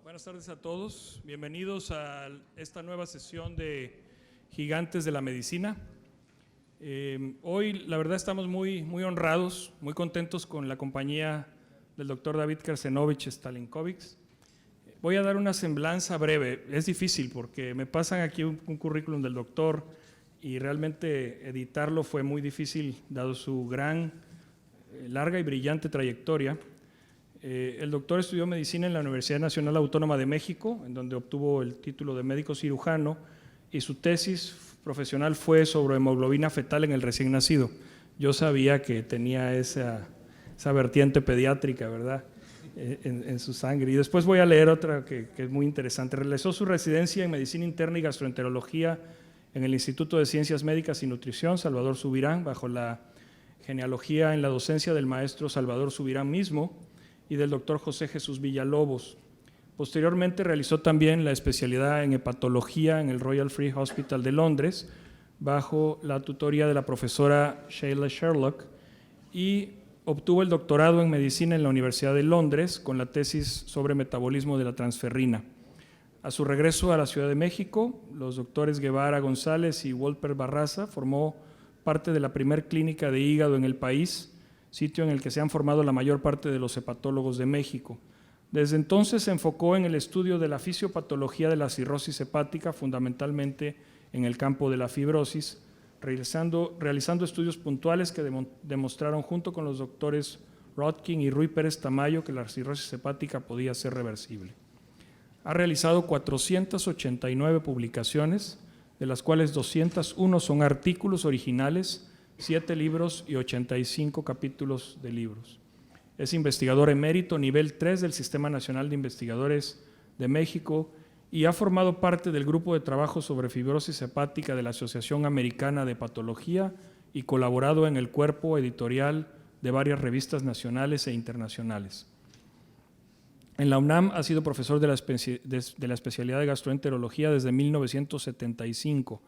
Buenas tardes a todos, bienvenidos a esta nueva sesión de Gigantes de la Medicina. Hoy la verdad estamos muy honrados, muy contentos con la compañía del doctor David Krecenovich Stalenkovic. Voy a dar una semblanza breve, es difícil porque me pasan aquí un currículum del doctor y realmente editarlo fue muy difícil dado su gran, larga y brillante trayectoria. El doctor estudió medicina en la Universidad Nacional Autónoma de México, en donde obtuvo el título de médico cirujano, y su tesis profesional fue sobre hemoglobina fetal en el recién nacido. Yo sabía que tenía esa vertiente pediátrica, ¿verdad?, en su sangre. Y después voy a leer otra que es muy interesante. Realizó su residencia en medicina interna y gastroenterología en el Instituto de Ciencias Médicas y Nutrición Salvador Subirán, bajo la genealogía en la docencia del maestro Salvador Subirán mismo y del doctor José Jesús Villalobos. Posteriormente realizó también la especialidad en hepatología en el Royal Free Hospital de Londres, bajo la tutoría de la profesora Sheila Sherlock, y obtuvo el doctorado en medicina en la Universidad de Londres con la tesis sobre metabolismo de la transferrina. A su regreso a la Ciudad de México, los doctores Guevara González y Wolper Barraza formó parte de la primer clínica de hígado en el país, sitio en el que se han formado la mayor parte de los hepatólogos de México. Desde entonces se enfocó en el estudio de la fisiopatología de la cirrosis hepática, fundamentalmente en el campo de la fibrosis, realizando estudios puntuales que demostraron junto con los doctores Rodkin y Ruy Pérez Tamayo que la cirrosis hepática podía ser reversible. Ha realizado 489 publicaciones, de las cuales 201 son artículos originales, 7 libros y 85 capítulos de libros. Es investigador emérito nivel 3 del Sistema Nacional de Investigadores de México y ha formado parte del grupo de trabajo sobre fibrosis hepática de la Asociación Americana de Hepatología y colaborado en el cuerpo editorial de varias revistas nacionales e internacionales. En la UNAM ha sido profesor de la especialidad de gastroenterología desde 1975.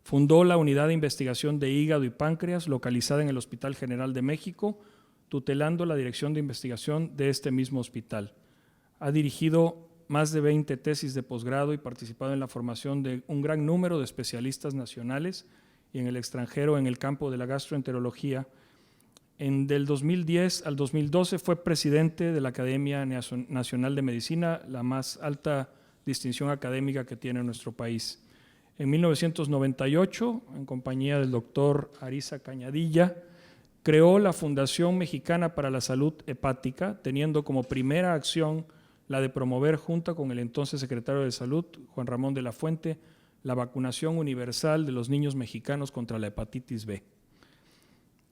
Fundó la Unidad de Investigación de Hígado y Páncreas, localizada en el Hospital General de México, tutelando la dirección de investigación de este mismo hospital. Ha dirigido más de 20 tesis de posgrado y participado en la formación de un gran número de especialistas nacionales y en el extranjero en el campo de la gastroenterología. Del 2010 al 2012 fue presidente de la Academia Nacional de Medicina, la más alta distinción académica que tiene nuestro país. En 1998, en compañía del doctor Ariza Cañadilla, creó la Fundación Mexicana para la Salud Hepática, teniendo como primera acción la de promover, junto con el entonces secretario de Salud, Juan Ramón de la Fuente, la vacunación universal de los niños mexicanos contra la hepatitis B.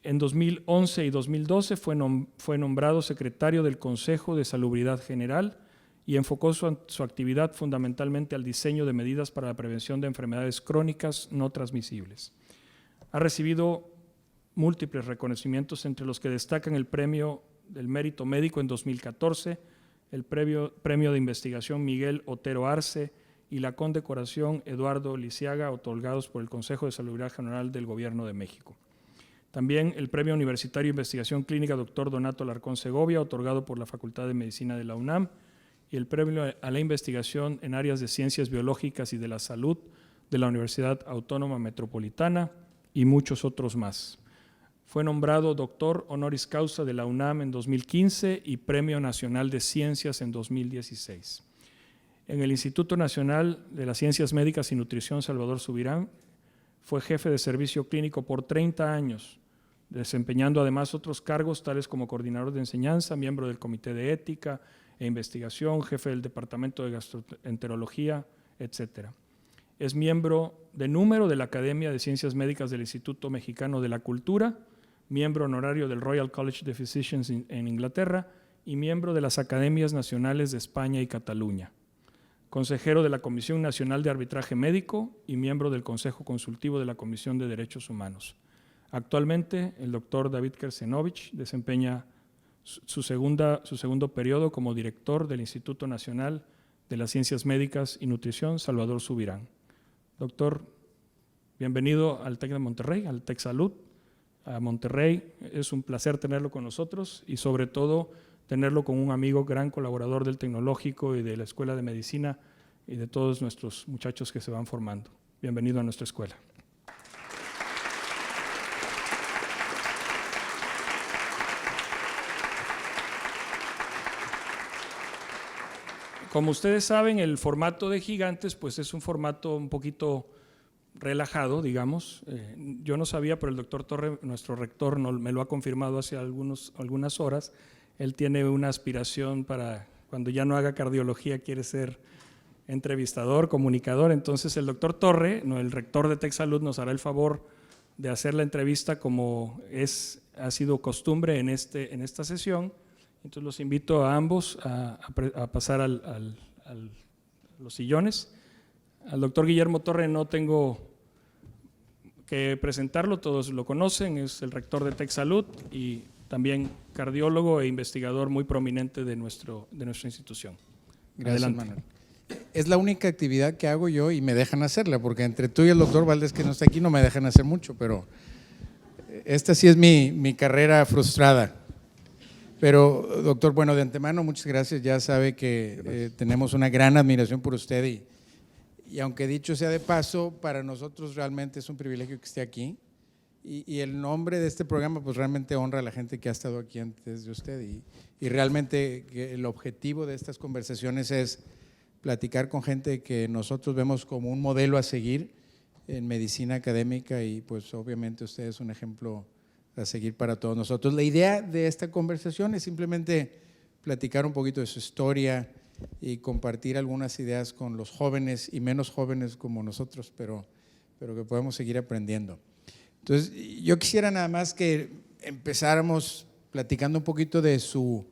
En 2011 y 2012 fue nombrado secretario del Consejo de Salubridad General y enfocó su actividad fundamentalmente al diseño de medidas para la prevención de enfermedades crónicas no transmisibles. Ha recibido múltiples reconocimientos, entre los que destacan el Premio del Mérito Médico en 2014, el Premio de Investigación Miguel Otero Arce y la condecoración Eduardo Lisiaga, otorgados por el Consejo de Salubridad General del Gobierno de México. También el Premio Universitario de Investigación Clínica Dr. Donato Alarcón Segovia, otorgado por la Facultad de Medicina de la UNAM, y el Premio a la Investigación en Áreas de Ciencias Biológicas y de la Salud de la Universidad Autónoma Metropolitana y muchos otros más. Fue nombrado doctor honoris causa de la UNAM en 2015 y Premio Nacional de Ciencias en 2016. En el Instituto Nacional de las Ciencias Médicas y Nutrición Salvador Subirán fue jefe de servicio clínico por 30 años, desempeñando además otros cargos tales como coordinador de enseñanza, miembro del Comité de Ética e Investigación, jefe del Departamento de Gastroenterología, etc. Es miembro de número de la Academia de Ciencias Médicas del Instituto Mexicano de la Cultura, miembro honorario del Royal College of Physicians en Inglaterra y miembro de las Academias Nacionales de España y Cataluña. Consejero de la Comisión Nacional de Arbitraje Médico y miembro del Consejo Consultivo de la Comisión de Derechos Humanos. Actualmente, el doctor David Krecenovich desempeña su segundo periodo como director del Instituto Nacional de las Ciencias Médicas y Nutrición Salvador Subirán. Doctor, bienvenido al TEC de Monterrey, al TEC Salud, a Monterrey. Es un placer tenerlo con nosotros y sobre todo tenerlo con un amigo, gran colaborador del Tecnológico y de la Escuela de Medicina y de todos nuestros muchachos que se van formando. Bienvenido a nuestra escuela. Como ustedes saben, el formato de Gigantes pues es un formato un poquito relajado, digamos. Yo no sabía, pero el doctor Torre, nuestro rector, me lo ha confirmado hace algunas horas. Él tiene una aspiración para cuando ya no haga cardiología, quiere ser entrevistador, comunicador. Entonces el doctor Torre, el rector de TecSalud, nos hará el favor de hacer la entrevista como ha sido costumbre en esta sesión. Entonces los invito a ambos a pasar a los sillones. Al doctor Guillermo Torre no tengo que presentarlo, todos lo conocen, es el rector de TecSalud y también cardiólogo e investigador muy prominente de nuestra institución. Gracias, Adelante. Manuel. Es la única actividad que hago yo y me dejan hacerla, porque entre tú y el doctor Valdés, que no está aquí, no me dejan hacer mucho, pero esta sí es mi carrera frustrada. Pero, doctor, bueno, de antemano, muchas gracias. Ya sabe que tenemos una gran admiración por usted y aunque dicho sea de paso, para nosotros realmente es un privilegio que esté aquí y el nombre de este programa pues realmente honra a la gente que ha estado aquí antes de usted y realmente el objetivo de estas conversaciones es platicar con gente que nosotros vemos como un modelo a seguir en medicina académica y pues obviamente usted es un ejemplo a seguir para todos nosotros. La idea de esta conversación es simplemente platicar un poquito de su historia y compartir algunas ideas con los jóvenes y menos jóvenes como nosotros, pero que podemos seguir aprendiendo. Entonces, yo quisiera nada más que empezáramos platicando un poquito de su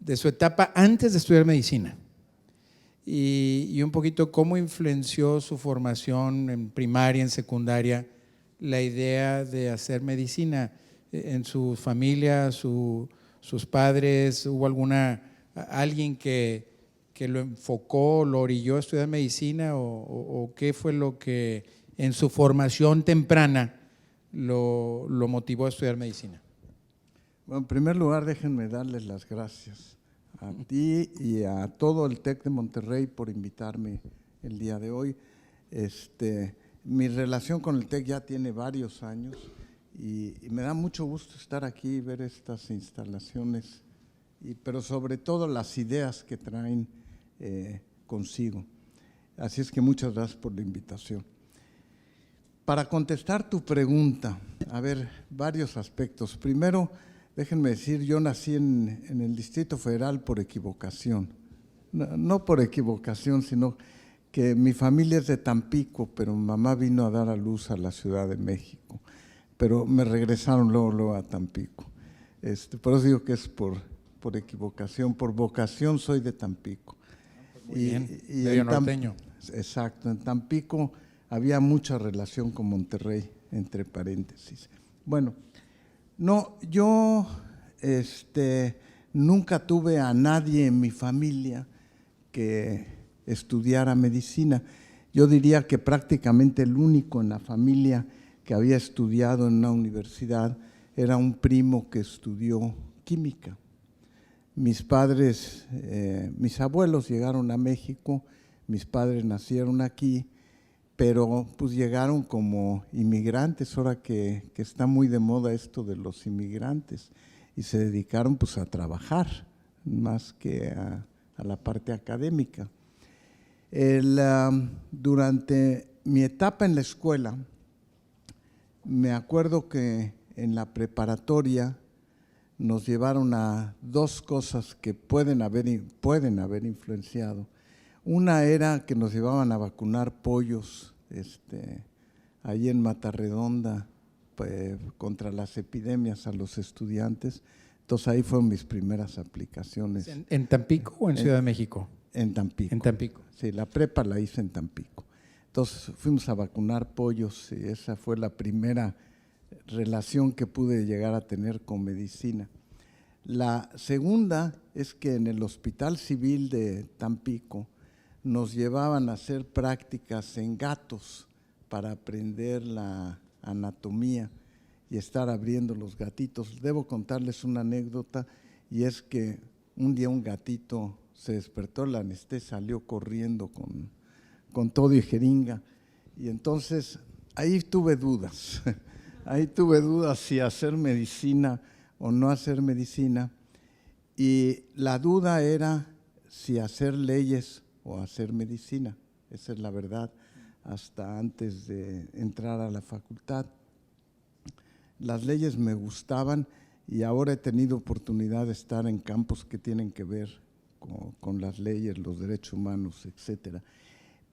etapa antes de estudiar medicina y un poquito cómo influenció su formación en primaria, en secundaria, la idea de hacer medicina. En su familia, sus padres, ¿hubo alguien que lo enfocó, lo orilló a estudiar medicina o qué fue lo que en su formación temprana lo motivó a estudiar medicina? Bueno, en primer lugar, déjenme darles las gracias a ti y a todo el TEC de Monterrey por invitarme el día de hoy. Mi relación con el TEC ya tiene varios años y me da mucho gusto estar aquí y ver estas instalaciones, pero sobre todo las ideas que traen consigo. Así es que muchas gracias por la invitación. Para contestar tu pregunta, a ver, varios aspectos. Primero, déjenme decir, yo nací en el Distrito Federal por equivocación. No por equivocación, sino que mi familia es de Tampico, pero mi mamá vino a dar a luz a la Ciudad de México. Pero me regresaron luego a Tampico. Por eso digo que es por equivocación, por vocación soy de Tampico. Muy bien, medio norteño. Exacto, en Tampico había mucha relación con Monterrey, entre paréntesis. Bueno, no, yo nunca tuve a nadie en mi familia que estudiara medicina. Yo diría que prácticamente el único en la familia que había estudiado en una universidad era un primo que estudió química. Mis padres, mis abuelos llegaron a México, mis padres nacieron aquí, pero pues llegaron como inmigrantes, ahora que está muy de moda esto de los inmigrantes, y se dedicaron pues a trabajar más que a la parte académica. Durante mi etapa en la escuela, me acuerdo que en la preparatoria nos llevaron a dos cosas que pueden haber influenciado. Una era que nos llevaban a vacunar pollos ahí en Matarredonda contra las epidemias a los estudiantes. Entonces ahí fueron mis primeras aplicaciones. ¿En Tampico o en Ciudad de México? En Tampico. En Tampico. Sí, la prepa la hice en Tampico. Entonces fuimos a vacunar pollos y esa fue la primera relación que pude llegar a tener con medicina. La segunda es que en el Hospital Civil de Tampico nos llevaban a hacer prácticas en gatos para aprender la anatomía y estar abriendo los gatitos. Debo contarles una anécdota y es que un día un gatito se despertó la anestesia, salió corriendo con todo y jeringa. Y entonces ahí tuve dudas, si hacer medicina o no hacer medicina. Y la duda era si hacer leyes o hacer medicina. Esa es la verdad, hasta antes de entrar a la facultad. Las leyes me gustaban y ahora he tenido oportunidad de estar en campos que tienen que ver con las leyes, los derechos humanos, etcétera.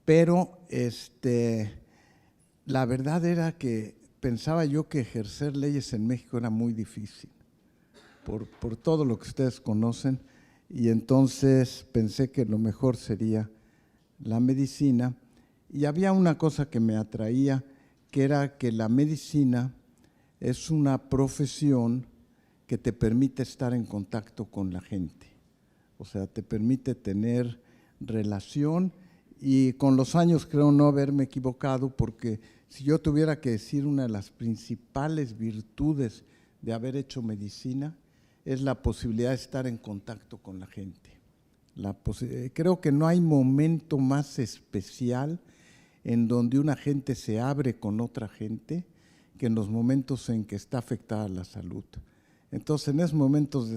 Pero la verdad era que pensaba yo que ejercer leyes en México era muy difícil, por todo lo que ustedes conocen, y entonces pensé que lo mejor sería la medicina. Y había una cosa que me atraía, que era que la medicina es una profesión que te permite estar en contacto con la gente, o sea, te permite tener relación, y con los años creo no haberme equivocado, porque si yo tuviera que decir una de las principales virtudes de haber hecho medicina, es la posibilidad de estar en contacto con la gente. Creo que no hay momento más especial en donde una gente se abre con otra gente que en los momentos en que está afectada la salud. Entonces, en esos momentos,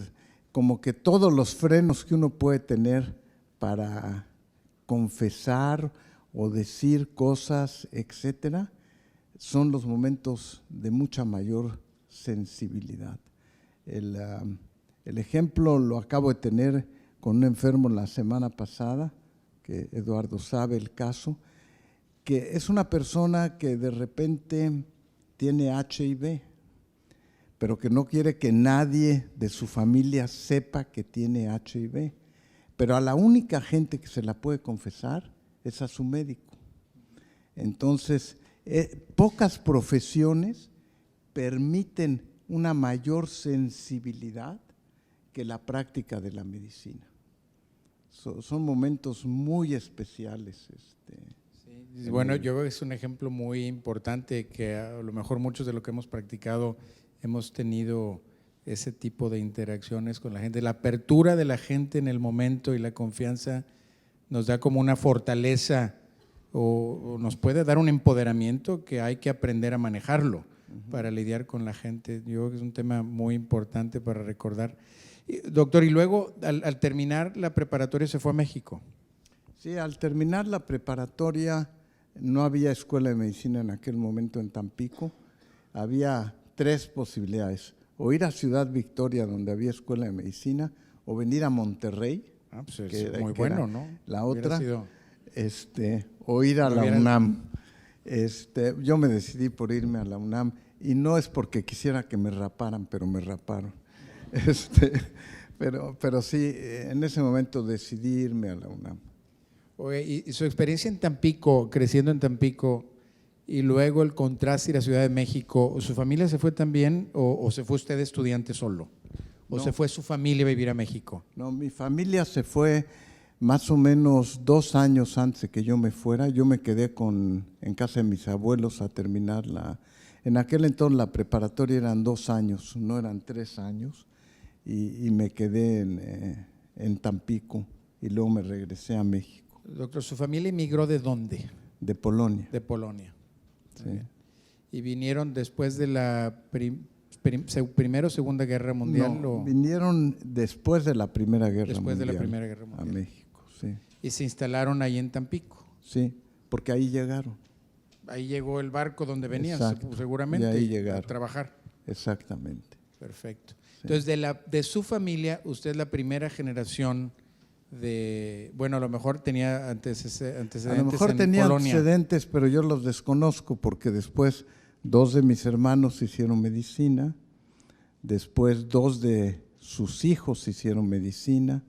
como que todos los frenos que uno puede tener para confesar o decir cosas, etcétera, son los momentos de mucha mayor sensibilidad. El ejemplo lo acabo de tener con un enfermo la semana pasada, que Eduardo sabe el caso, que es una persona que de repente tiene HIV, pero que no quiere que nadie de su familia sepa que tiene HIV. Pero a la única gente que se la puede confesar es a su médico. Entonces, pocas profesiones permiten una mayor sensibilidad que la práctica de la medicina. Son momentos muy especiales. Sí, bueno, yo creo que es un ejemplo muy importante, que a lo mejor muchos de los que hemos practicado hemos tenido ese tipo de interacciones con la gente. La apertura de la gente en el momento y la confianza nos da como una fortaleza o nos puede dar un empoderamiento que hay que aprender a manejarlo para lidiar con la gente. Yo creo que es un tema muy importante para recordar. Doctor, y luego al terminar la preparatoria se fue a México. Sí, al terminar la preparatoria no había escuela de medicina en aquel momento en Tampico. Había 3 posibilidades: o ir a Ciudad Victoria, donde había escuela de medicina, o venir a Monterrey, Pues es muy bueno, ¿no? La otra, o ir a la UNAM. Yo me decidí por irme a la UNAM, y no es porque quisiera que me raparan, pero me raparon. Pero sí, en ese momento decidí irme a la UNAM. Oye, y su experiencia en Tampico, creciendo en Tampico, y luego el contraste y la Ciudad de México, ¿su familia se fue también o se fue usted estudiante solo? ¿O No. se fue su familia a vivir a México? No, mi familia se fue más o menos 2 años antes de que yo me fuera. Yo me quedé en casa de mis abuelos a terminar en aquel entonces la preparatoria eran 2 años, no eran 3 años, y me quedé en Tampico y luego me regresé a México. Doctor, ¿su familia emigró de dónde? De Polonia. De Polonia. Sí. ¿Y vinieron después de la Primera o Segunda Guerra Mundial? No, vinieron después de la Primera Guerra Mundial. Después de la Primera Guerra Mundial. A México, sí. ¿Y se instalaron ahí en Tampico? Sí, porque ahí llegaron. Ahí llegó el barco donde venían, Exacto. seguramente, Y ahí llegaron. a trabajar. Exactamente. Perfecto. Sí. Entonces, de su familia, usted es la primera generación de, bueno, a lo mejor tenía antecedentes A lo mejor en tenía Polonia. antecedentes, pero yo los desconozco, porque después 2 de mis hermanos hicieron medicina, después 2 de sus hijos hicieron medicina,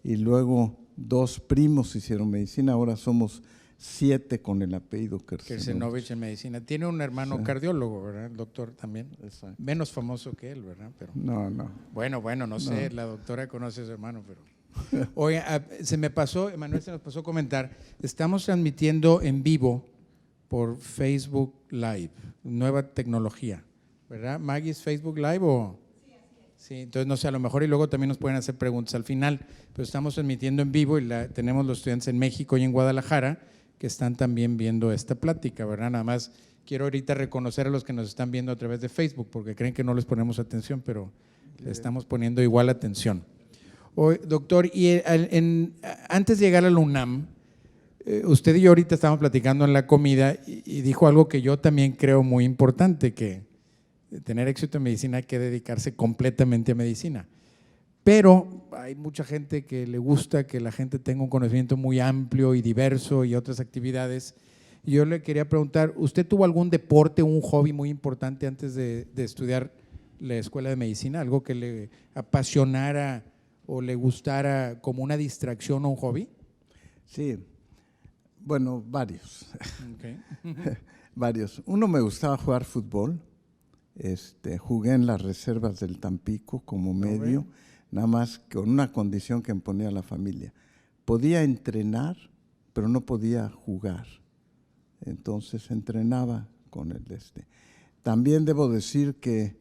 y luego 2 primos hicieron medicina. Ahora somos 7 con el apellido Kersenovich en medicina. Tiene un hermano Sí. cardiólogo, ¿verdad? El doctor también. Exacto. Menos famoso que él, ¿verdad? Pero No. bueno, no sé, la doctora conoce a su hermano, pero… Oye, Emanuel se nos pasó a comentar, estamos transmitiendo en vivo por Facebook Live, nueva tecnología, ¿verdad? ¿Maggie es Facebook Live o? Sí, entonces no sé, a lo mejor y luego también nos pueden hacer preguntas al final, pero estamos transmitiendo en vivo y tenemos los estudiantes en México y en Guadalajara que están también viendo esta plática, ¿verdad? Nada más quiero ahorita reconocer a los que nos están viendo a través de Facebook porque creen que no les ponemos atención, pero le estamos poniendo igual atención. Doctor, y antes de llegar a la UNAM, usted y yo ahorita estábamos platicando en la comida y dijo algo que yo también creo muy importante, que tener éxito en medicina hay que dedicarse completamente a medicina. Pero hay mucha gente que le gusta que la gente tenga un conocimiento muy amplio y diverso y otras actividades. Y yo le quería preguntar, ¿usted tuvo algún deporte o un hobby muy importante antes de estudiar la escuela de medicina? ¿Algo que le apasionara o le gustara como una distracción o un hobby? Sí, bueno, varios. Okay. Varios. Uno, me gustaba jugar fútbol. Jugué en las reservas del Tampico como medio, nada más con una condición que me ponía la familia. Podía entrenar, pero no podía jugar. Entonces entrenaba con el También debo decir que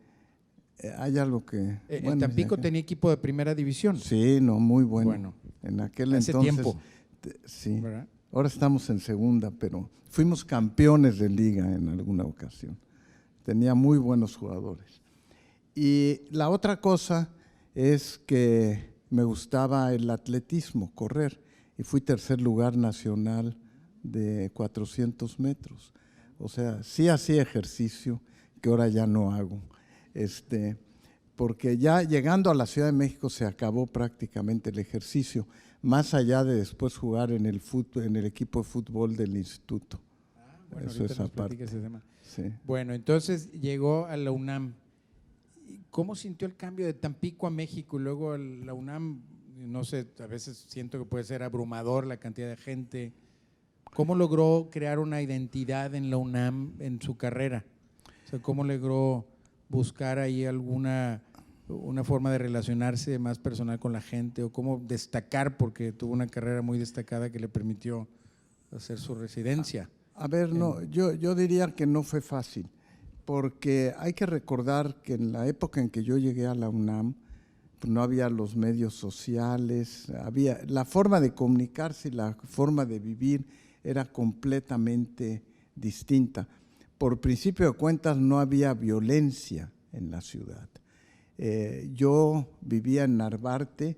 hay algo que… ¿El Tampico tenía equipo de primera división? Sí, no, muy bueno. En aquel hace entonces… tiempo. Sí, ¿verdad? Ahora estamos en segunda, pero fuimos campeones de liga en alguna ocasión. Tenía muy buenos jugadores. Y la otra cosa es que me gustaba el atletismo, correr, y fui tercer lugar nacional de 400 metros. O sea, sí hacía ejercicio, que ahora ya no hago, porque ya llegando a la Ciudad de México se acabó prácticamente el ejercicio, más allá de después jugar en el equipo de fútbol del instituto. Bueno, eso es nos aparte. platica ese tema. Sí. Bueno, entonces llegó a la UNAM. ¿Cómo sintió el cambio de Tampico a México y luego a la UNAM? No sé, a veces siento que puede ser abrumador la cantidad de gente. ¿Cómo logró crear una identidad en la UNAM en su carrera? O sea, ¿cómo logró buscar ahí una forma de relacionarse más personal con la gente o cómo destacar, porque tuvo una carrera muy destacada que le permitió hacer su residencia? A ver, no, yo diría que no fue fácil, porque hay que recordar que en la época en que yo llegué a la UNAM, pues no había los medios sociales, la forma de comunicarse y la forma de vivir era completamente distinta. Por principio de cuentas, no había violencia en la ciudad. Yo vivía en Narvarte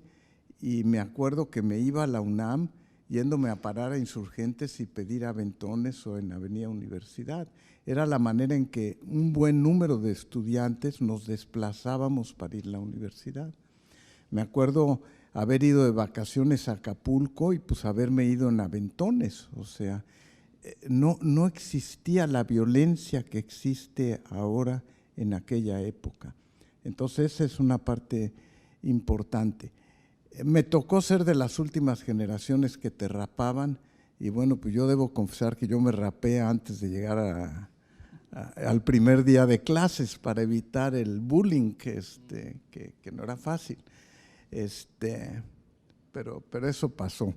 y me acuerdo que me iba a la UNAM yéndome a parar a Insurgentes y pedir aventones o en Avenida Universidad. Era la manera en que un buen número de estudiantes nos desplazábamos para ir a la universidad. Me acuerdo haber ido de vacaciones a Acapulco y pues haberme ido en aventones, o sea, no existía la violencia que existe ahora en aquella época. Entonces esa es una parte importante. Me tocó ser de las últimas generaciones que te rapaban y bueno, pues yo debo confesar que yo me rapé antes de llegar al primer día de clases para evitar el bullying que no era fácil. Pero eso pasó.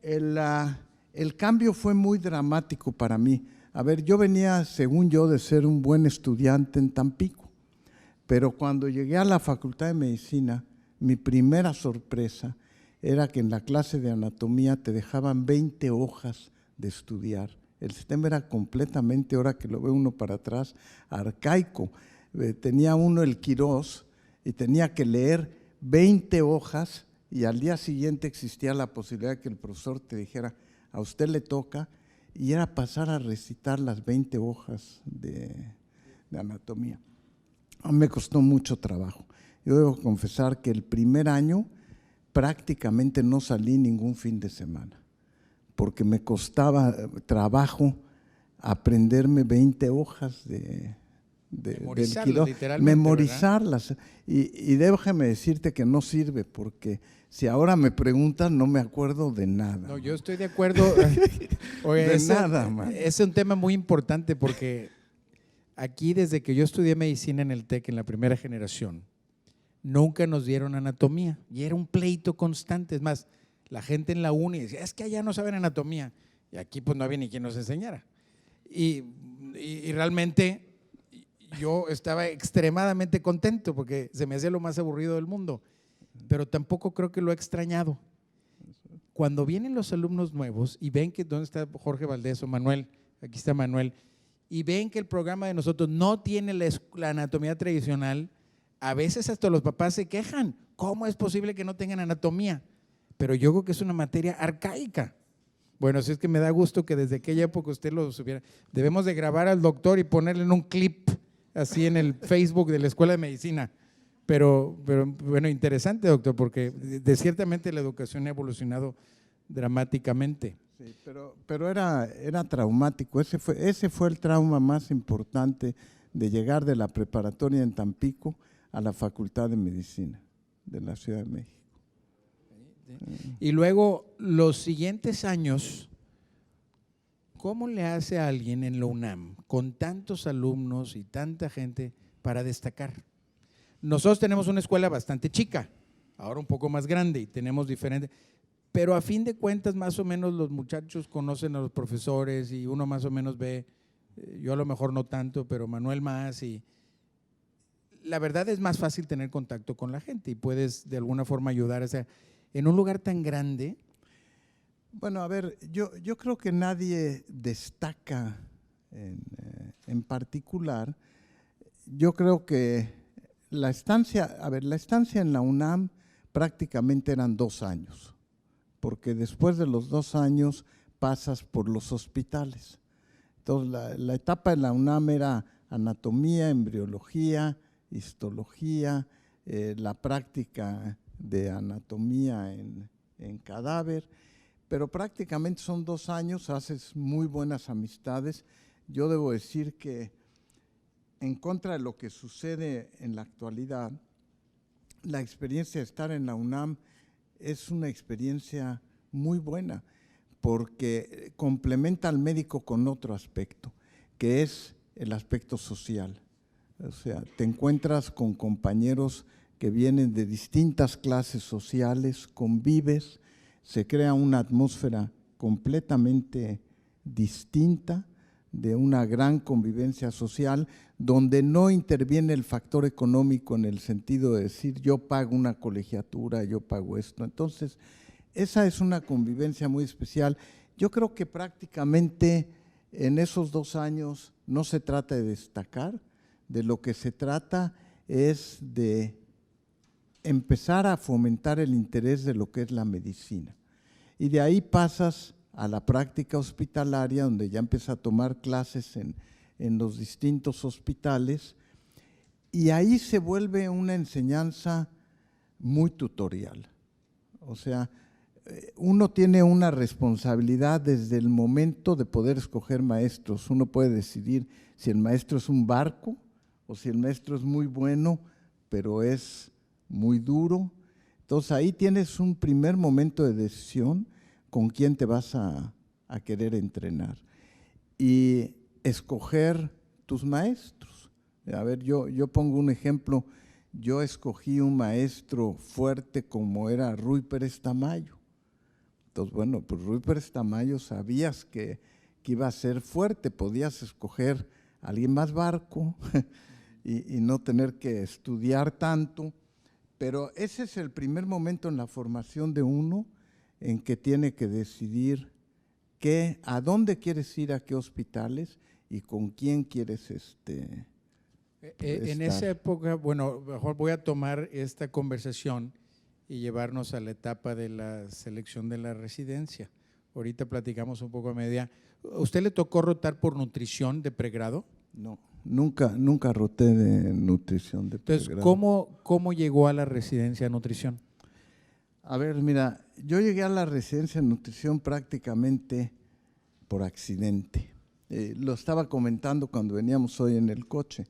El cambio fue muy dramático para mí. A ver, yo venía, según yo, de ser un buen estudiante en Tampico, pero cuando llegué a la Facultad de Medicina, mi primera sorpresa era que en la clase de anatomía te dejaban 20 hojas de estudiar. El sistema era completamente, ahora que lo ve uno para atrás, arcaico. Tenía uno el Quirós y tenía que leer 20 hojas y al día siguiente existía la posibilidad de que el profesor te dijera, a usted le toca, y era pasar a recitar las 20 hojas de anatomía. A mí me costó mucho trabajo. Yo debo confesar que el primer año prácticamente no salí ningún fin de semana, porque me costaba trabajo aprenderme 20 hojas memorizarlas, literalmente, memorizarlas. Y déjame decirte que no sirve, porque si ahora me preguntan no me acuerdo de nada. No, yo estoy de acuerdo. Oye, nada, man. Es un tema muy importante porque aquí desde que yo estudié medicina en el TEC en la primera generación, nunca nos dieron anatomía y era un pleito constante. Es más, la gente en la uni decía, es que allá no saben anatomía y aquí pues no había ni quien nos enseñara. Y realmente yo estaba extremadamente contento porque se me hacía lo más aburrido del mundo, pero tampoco creo que lo he extrañado. Cuando vienen los alumnos nuevos y ven que, ¿dónde está Jorge Valdés o Manuel? Aquí está Manuel. Y ven que el programa de nosotros no tiene la anatomía tradicional, a veces hasta los papás se quejan. ¿Cómo es posible que no tengan anatomía? Pero yo creo que es una materia arcaica. Bueno, si es que me da gusto que desde aquella época usted lo supiera. Debemos de grabar al doctor y ponerle en un clip así en el Facebook de la Escuela de Medicina. Pero bueno, interesante, doctor, porque ciertamente la educación ha evolucionado dramáticamente. Sí, pero era traumático. Ese fue el trauma más importante de llegar de la preparatoria en Tampico a la Facultad de Medicina de la Ciudad de México. Y luego, los siguientes años, ¿cómo le hace a alguien en la UNAM, con tantos alumnos y tanta gente, para destacar? Nosotros tenemos una escuela bastante chica, ahora un poco más grande, y tenemos diferentes, pero a fin de cuentas, más o menos los muchachos conocen a los profesores y uno más o menos ve, yo a lo mejor no tanto, pero Manuel más, y la verdad es más fácil tener contacto con la gente y puedes de alguna forma ayudar. O sea, en un lugar tan grande. Bueno, a ver, yo creo que nadie destaca en particular. Yo creo que la estancia en la UNAM prácticamente eran 2 años, porque después de los 2 años pasas por los hospitales. Entonces, la etapa en la UNAM era anatomía, embriología, histología, la práctica de anatomía en cadáver, pero prácticamente son 2 años, haces muy buenas amistades. Yo debo decir que en contra de lo que sucede en la actualidad, la experiencia de estar en la UNAM es una experiencia muy buena porque complementa al médico con otro aspecto, que es el aspecto social. O sea, te encuentras con compañeros que vienen de distintas clases sociales, convives, se crea una atmósfera completamente distinta, de una gran convivencia social, donde no interviene el factor económico en el sentido de decir yo pago una colegiatura, yo pago esto. Entonces, esa es una convivencia muy especial. Yo creo que prácticamente en esos 2 años no se trata de destacar, de lo que se trata es de empezar a fomentar el interés de lo que es la medicina. Y de ahí pasas a la práctica hospitalaria, donde ya empiezas a tomar clases en los distintos hospitales, y ahí se vuelve una enseñanza muy tutorial. O sea, uno tiene una responsabilidad desde el momento de poder escoger maestros. Uno puede decidir si el maestro es un barco o si el maestro es muy bueno, pero es muy duro. Entonces ahí tienes un primer momento de decisión con quién te vas a querer entrenar y escoger tus maestros. A ver, yo pongo un ejemplo. Yo escogí un maestro fuerte como era Ruy Pérez Tamayo. Entonces, bueno, pues Ruy Pérez Tamayo sabías que iba a ser fuerte, podías escoger a alguien más barco y no tener que estudiar tanto, pero ese es el primer momento en la formación de uno en que tiene que decidir a dónde quieres ir, a qué hospitales y con quién quieres En esa época, bueno, mejor voy a tomar esta conversación y llevarnos a la etapa de la selección de la residencia. Ahorita platicamos un poco a media. ¿Usted le tocó rotar por nutrición de pregrado? No, nunca roté de nutrición de pregrado. Entonces, ¿cómo llegó a la residencia de nutrición? A ver, mira, yo llegué a la residencia de nutrición prácticamente por accidente. Lo estaba comentando cuando veníamos hoy en el coche.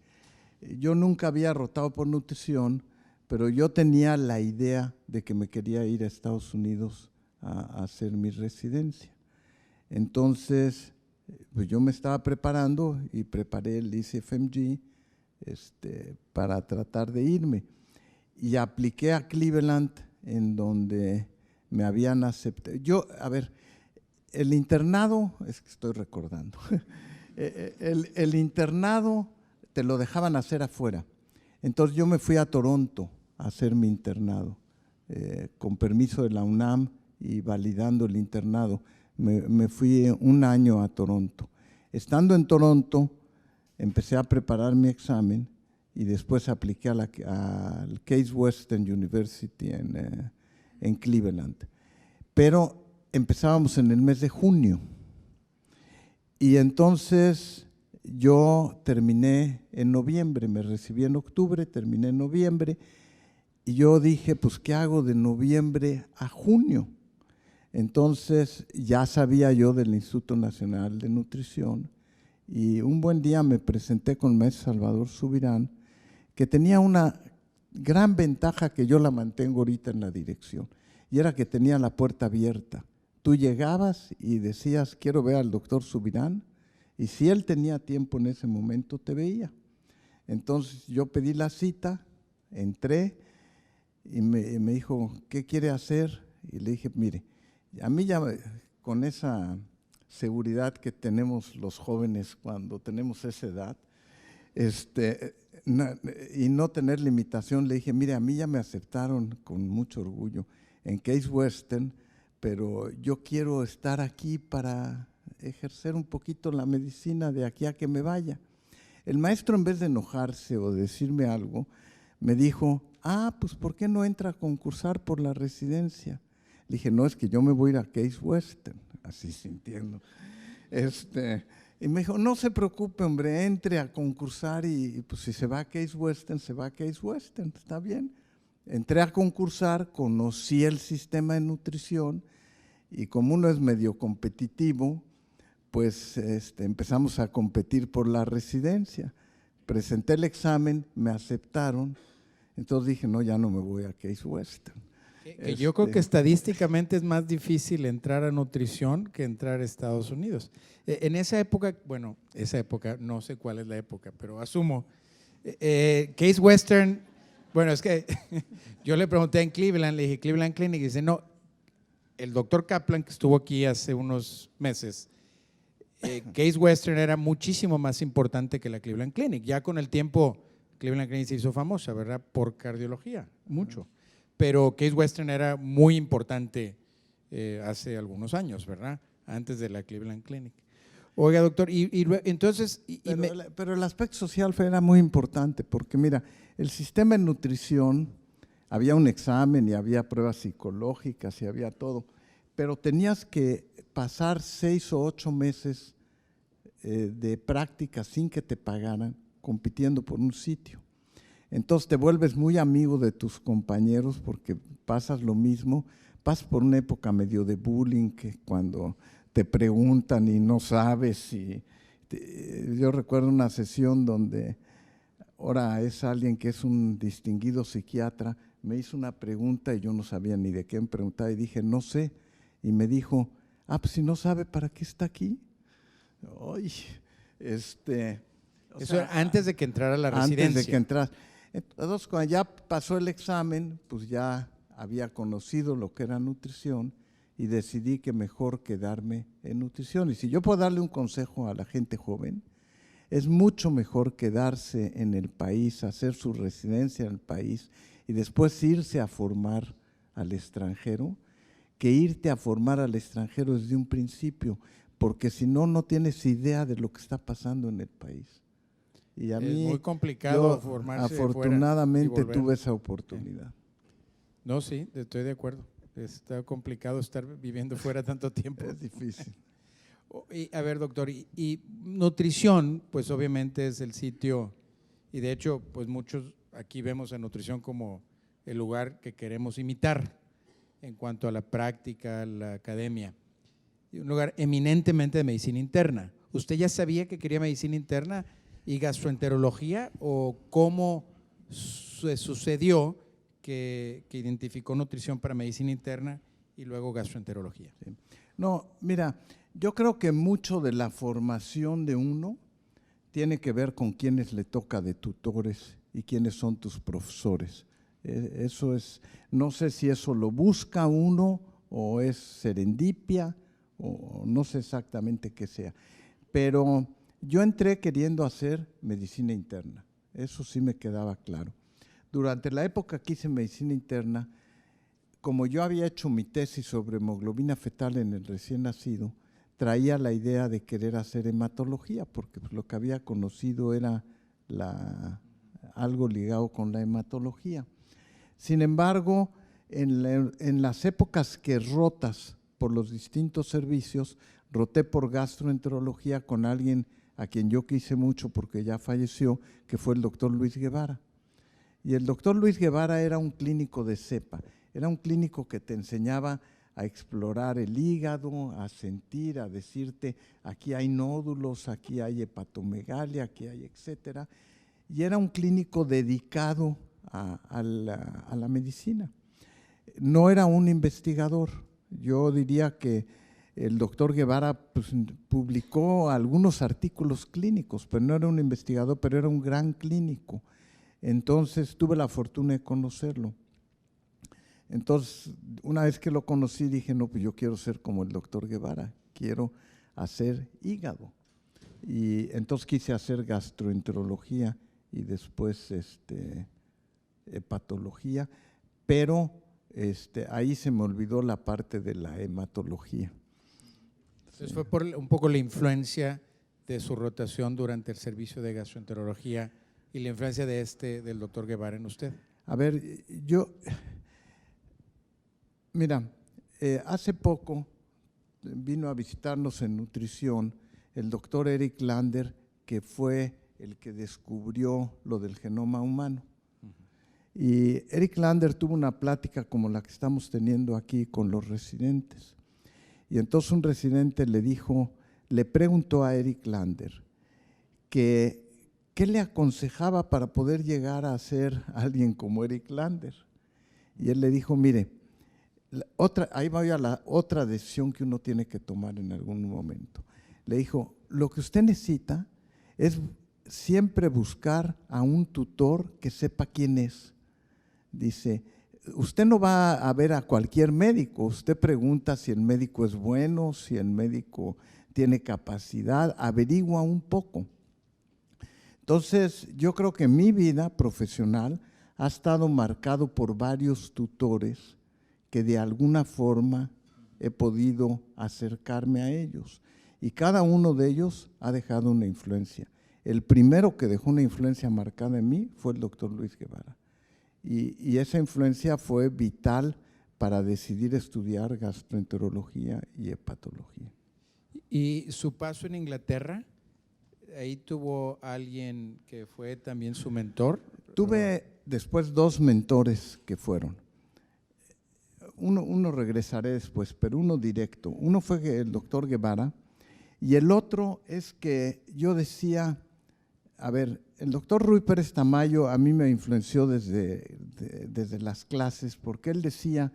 Yo nunca había rotado por nutrición, pero yo tenía la idea de que me quería ir a Estados Unidos a hacer mi residencia. Entonces, pues yo me estaba preparando y preparé el ICFMG para tratar de irme. Y apliqué a Cleveland, en donde me habían aceptado. A ver, el internado, es que estoy recordando, el internado te lo dejaban hacer afuera. Entonces yo me fui a Toronto a hacer mi internado, con permiso de la UNAM y validando el internado. Me fui un año a Toronto. Estando en Toronto, empecé a preparar mi examen y después apliqué al Case Western University en Cleveland. Pero empezábamos en el mes de junio. Y entonces yo terminé en noviembre, me recibí en octubre, terminé en noviembre, y yo dije, pues, ¿qué hago de noviembre a junio? Entonces ya sabía yo del Instituto Nacional de Nutrición, y un buen día me presenté con el maestro Salvador Subirán, que tenía una gran ventaja que yo la mantengo ahorita en la dirección, y era que tenía la puerta abierta. Tú llegabas y decías, quiero ver al doctor Subirán, y si él tenía tiempo en ese momento, te veía. Entonces yo pedí la cita, entré, y me dijo, ¿qué quiere hacer? Y le dije, mire, a mí ya con esa seguridad que tenemos los jóvenes cuando tenemos esa edad, y no tener limitación, le dije, mire, a mí ya me aceptaron con mucho orgullo en Case Western, pero yo quiero estar aquí para ejercer un poquito la medicina de aquí a que me vaya. El maestro, en vez de enojarse o decirme algo, me dijo, pues ¿por qué no entra a concursar por la residencia? Le dije, no, es que yo me voy a ir a Case Western, así sintiendo. Y me dijo, no se preocupe, hombre, entre a concursar y pues si se va a Case Western, se va a Case Western, está bien. Entré a concursar, conocí el sistema de nutrición y como uno es medio competitivo, pues empezamos a competir por la residencia. Presenté el examen, me aceptaron, entonces dije, no, ya no me voy a Case Western. Que yo creo que estadísticamente es más difícil entrar a nutrición que entrar a Estados Unidos. En esa época, bueno, no sé cuál es la época, pero asumo, Case Western, bueno, es que yo le pregunté en Cleveland, le dije Cleveland Clinic, y dice, no, el doctor Kaplan, que estuvo aquí hace unos meses, Case Western era muchísimo más importante que la Cleveland Clinic. Ya con el tiempo, Cleveland Clinic se hizo famosa, ¿verdad? Por cardiología, mucho. Pero Case Western era muy importante hace algunos años, ¿verdad? Antes de la Cleveland Clinic. Oiga, doctor, entonces… Pero el aspecto social era muy importante, porque mira, el sistema de nutrición, había un examen y había pruebas psicológicas y había todo, pero tenías que pasar 6 o 8 meses de práctica sin que te pagaran, compitiendo por un sitio. Entonces te vuelves muy amigo de tus compañeros porque pasas lo mismo, pasas por una época medio de bullying, que cuando te preguntan y no sabes. Yo recuerdo una sesión donde ahora es alguien que es un distinguido psiquiatra, me hizo una pregunta y yo no sabía ni de qué me preguntaba y dije, no sé, y me dijo, pues si no sabe, ¿para qué está aquí? Ay, Eso era antes de que entrara a la residencia. Antes de que entrara. Entonces, cuando ya pasó el examen, pues ya había conocido lo que era nutrición y decidí que mejor quedarme en nutrición. Y si yo puedo darle un consejo a la gente joven, es mucho mejor quedarse en el país, hacer su residencia en el país y después irse a formar al extranjero, que irte a formar al extranjero desde un principio, porque si no, no tienes idea de lo que está pasando en el país. Y a mí, es muy complicado formarse afortunadamente tuve esa oportunidad. No, sí, estoy de acuerdo. Está complicado estar viviendo fuera tanto tiempo. Es difícil. A ver, doctor, y nutrición, pues obviamente es el sitio, y de hecho, pues muchos aquí vemos a nutrición como el lugar que queremos imitar en cuanto a la práctica, la academia. Un lugar eminentemente de medicina interna. ¿Usted ya sabía que quería medicina interna y gastroenterología, o cómo sucedió que identificó nutrición para medicina interna y luego gastroenterología? Sí. No, mira, yo creo que mucho de la formación de uno tiene que ver con quiénes le toca de tutores y quiénes son tus profesores. Eso es, no sé si eso lo busca uno o es serendipia o no sé exactamente qué sea, pero Yo entré queriendo hacer medicina interna, eso sí me quedaba claro. Durante la época que hice medicina interna, como yo había hecho mi tesis sobre hemoglobina fetal en el recién nacido, traía la idea de querer hacer hematología, porque lo que había conocido era algo ligado con la hematología. Sin embargo, en las épocas que rotas por los distintos servicios, roté por gastroenterología con alguien a quien yo quise mucho porque ya falleció, que fue el doctor Luis Guevara. Y el doctor Luis Guevara era un clínico de cepa, era un clínico que te enseñaba a explorar el hígado, a sentir, a decirte, aquí hay nódulos, aquí hay hepatomegalia, aquí hay etcétera. Y era un clínico dedicado a la medicina. No era un investigador. Yo diría que el doctor Guevara pues, publicó algunos artículos clínicos, pero no era un investigador, pero era un gran clínico. Entonces tuve la fortuna de conocerlo. Entonces, una vez que lo conocí, dije, no, pues yo quiero ser como el doctor Guevara, quiero hacer hígado. Y entonces quise hacer gastroenterología y después hepatología, pero ahí se me olvidó la parte de la hematología. Entonces fue por un poco la influencia de su rotación durante el servicio de gastroenterología y la influencia del doctor Guevara en usted. A ver, mira, hace poco vino a visitarnos en nutrición el doctor Eric Lander, que fue el que descubrió lo del genoma humano. Y Eric Lander tuvo una plática como la que estamos teniendo aquí con los residentes. Y entonces un residente le preguntó a Eric Lander que qué le aconsejaba para poder llegar a ser alguien como Eric Lander. Y él le dijo, mire, ahí voy a la otra decisión que uno tiene que tomar en algún momento. Le dijo, lo que usted necesita es siempre buscar a un tutor que sepa quién es. Dice, usted no va a ver a cualquier médico, usted pregunta si el médico es bueno, si el médico tiene capacidad, averigua un poco. Entonces, yo creo que mi vida profesional ha estado marcado por varios tutores que de alguna forma he podido acercarme a ellos. Y cada uno de ellos ha dejado una influencia. El primero que dejó una influencia marcada en mí fue el doctor Luis Guevara. Y esa influencia fue vital para decidir estudiar gastroenterología y hepatología. ¿Y su paso en Inglaterra? ¿Ahí tuvo alguien que fue también su mentor? Tuve después 2 mentores que fueron. Uno regresaré después, pero uno directo. Uno fue el doctor Guevara y el otro es que yo decía, a ver, el doctor Ruy Pérez Tamayo a mí me influenció desde las clases porque él decía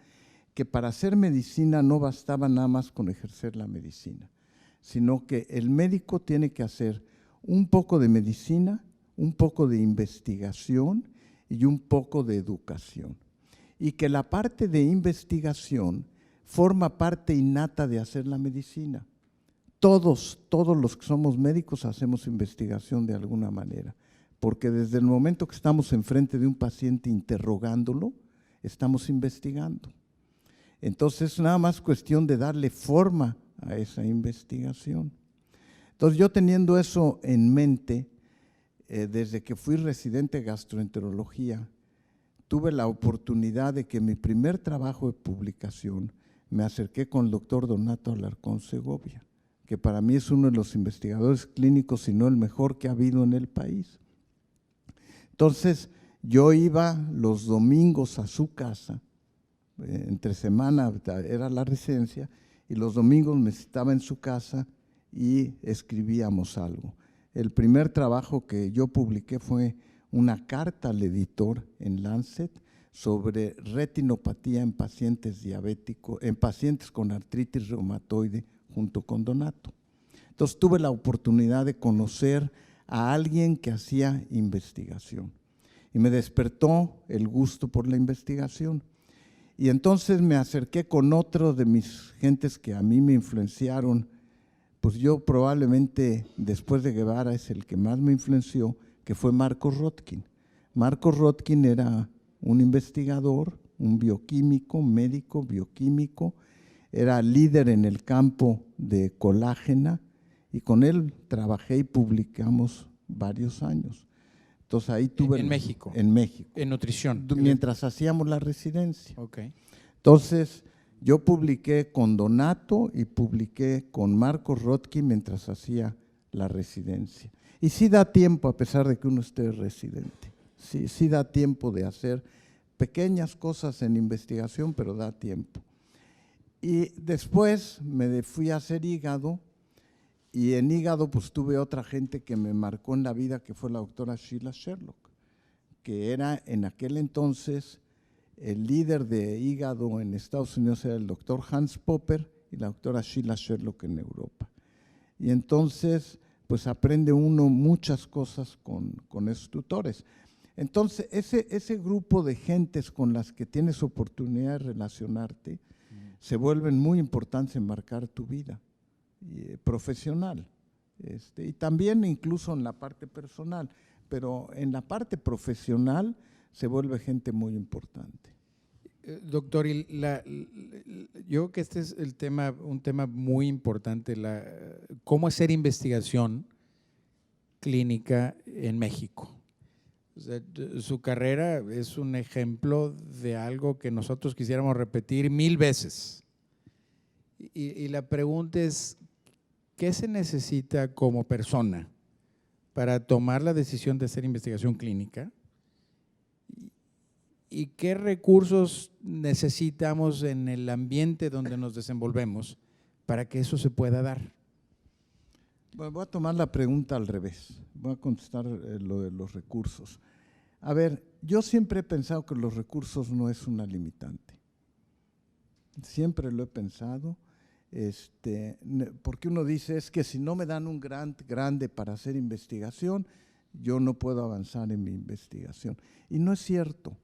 que para hacer medicina no bastaba nada más con ejercer la medicina, sino que el médico tiene que hacer un poco de medicina, un poco de investigación y un poco de educación. Y que la parte de investigación forma parte innata de hacer la medicina. Todos los que somos médicos hacemos investigación de alguna manera, porque desde el momento que estamos enfrente de un paciente interrogándolo, estamos investigando. Entonces es nada más cuestión de darle forma a esa investigación. Entonces yo teniendo eso en mente, desde que fui residente de gastroenterología, tuve la oportunidad de que en mi primer trabajo de publicación me acerqué con el doctor Donato Alarcón Segovia, que para mí es uno de los investigadores clínicos, si no el mejor que ha habido en el país. Entonces, yo iba los domingos a su casa, entre semana era la residencia, y los domingos me citaba en su casa y escribíamos algo. El primer trabajo que yo publiqué fue una carta al editor en Lancet sobre retinopatía en pacientes diabéticos, en pacientes con artritis reumatoide, junto con Donato. Entonces tuve la oportunidad de conocer a alguien que hacía investigación y me despertó el gusto por la investigación. Y entonces me acerqué con otro de mis gentes que a mí me influenciaron pues yo probablemente después de Guevara es el que más me influenció, que fue Marcos Rotkin. Marcos Rotkin era un investigador, un bioquímico, médico, bioquímico, era líder en el campo de colágena y con él trabajé y publicamos varios años. Entonces ahí tuve… ¿En México? En México. En nutrición. Mientras hacíamos la residencia. Ok. Entonces yo publiqué con Donato y publiqué con Marcos Rotkin mientras hacía la residencia. Y sí da tiempo, a pesar de que uno esté residente. Sí da tiempo de hacer pequeñas cosas en investigación, pero da tiempo. Y después me fui a hacer hígado, y en hígado pues tuve otra gente que me marcó en la vida, que fue la doctora Sheila Sherlock, que era en aquel entonces el líder de hígado en Estados Unidos, era el doctor Hans Popper y la doctora Sheila Sherlock en Europa. Y entonces pues aprende uno muchas cosas con esos tutores. Entonces ese grupo de gentes con las que tienes oportunidad de relacionarte se vuelven muy importantes en marcar tu vida profesional, y también incluso en la parte personal, pero en la parte profesional se vuelve gente muy importante. Doctor, yo creo que este es un tema muy importante, cómo hacer investigación clínica en México. O sea, su carrera es un ejemplo de algo que nosotros quisiéramos repetir 1000 veces. Y la pregunta es, ¿qué se necesita como persona para tomar la decisión de hacer investigación clínica? ¿Y qué recursos necesitamos en el ambiente donde nos desenvolvemos para que eso se pueda dar? Bueno, voy a tomar la pregunta al revés, voy a contestar lo de los recursos. A ver, yo siempre he pensado que los recursos no es una limitante. Siempre lo he pensado, porque uno dice, es que si no me dan un grant grande para hacer investigación, yo no puedo avanzar en mi investigación. Y no es cierto.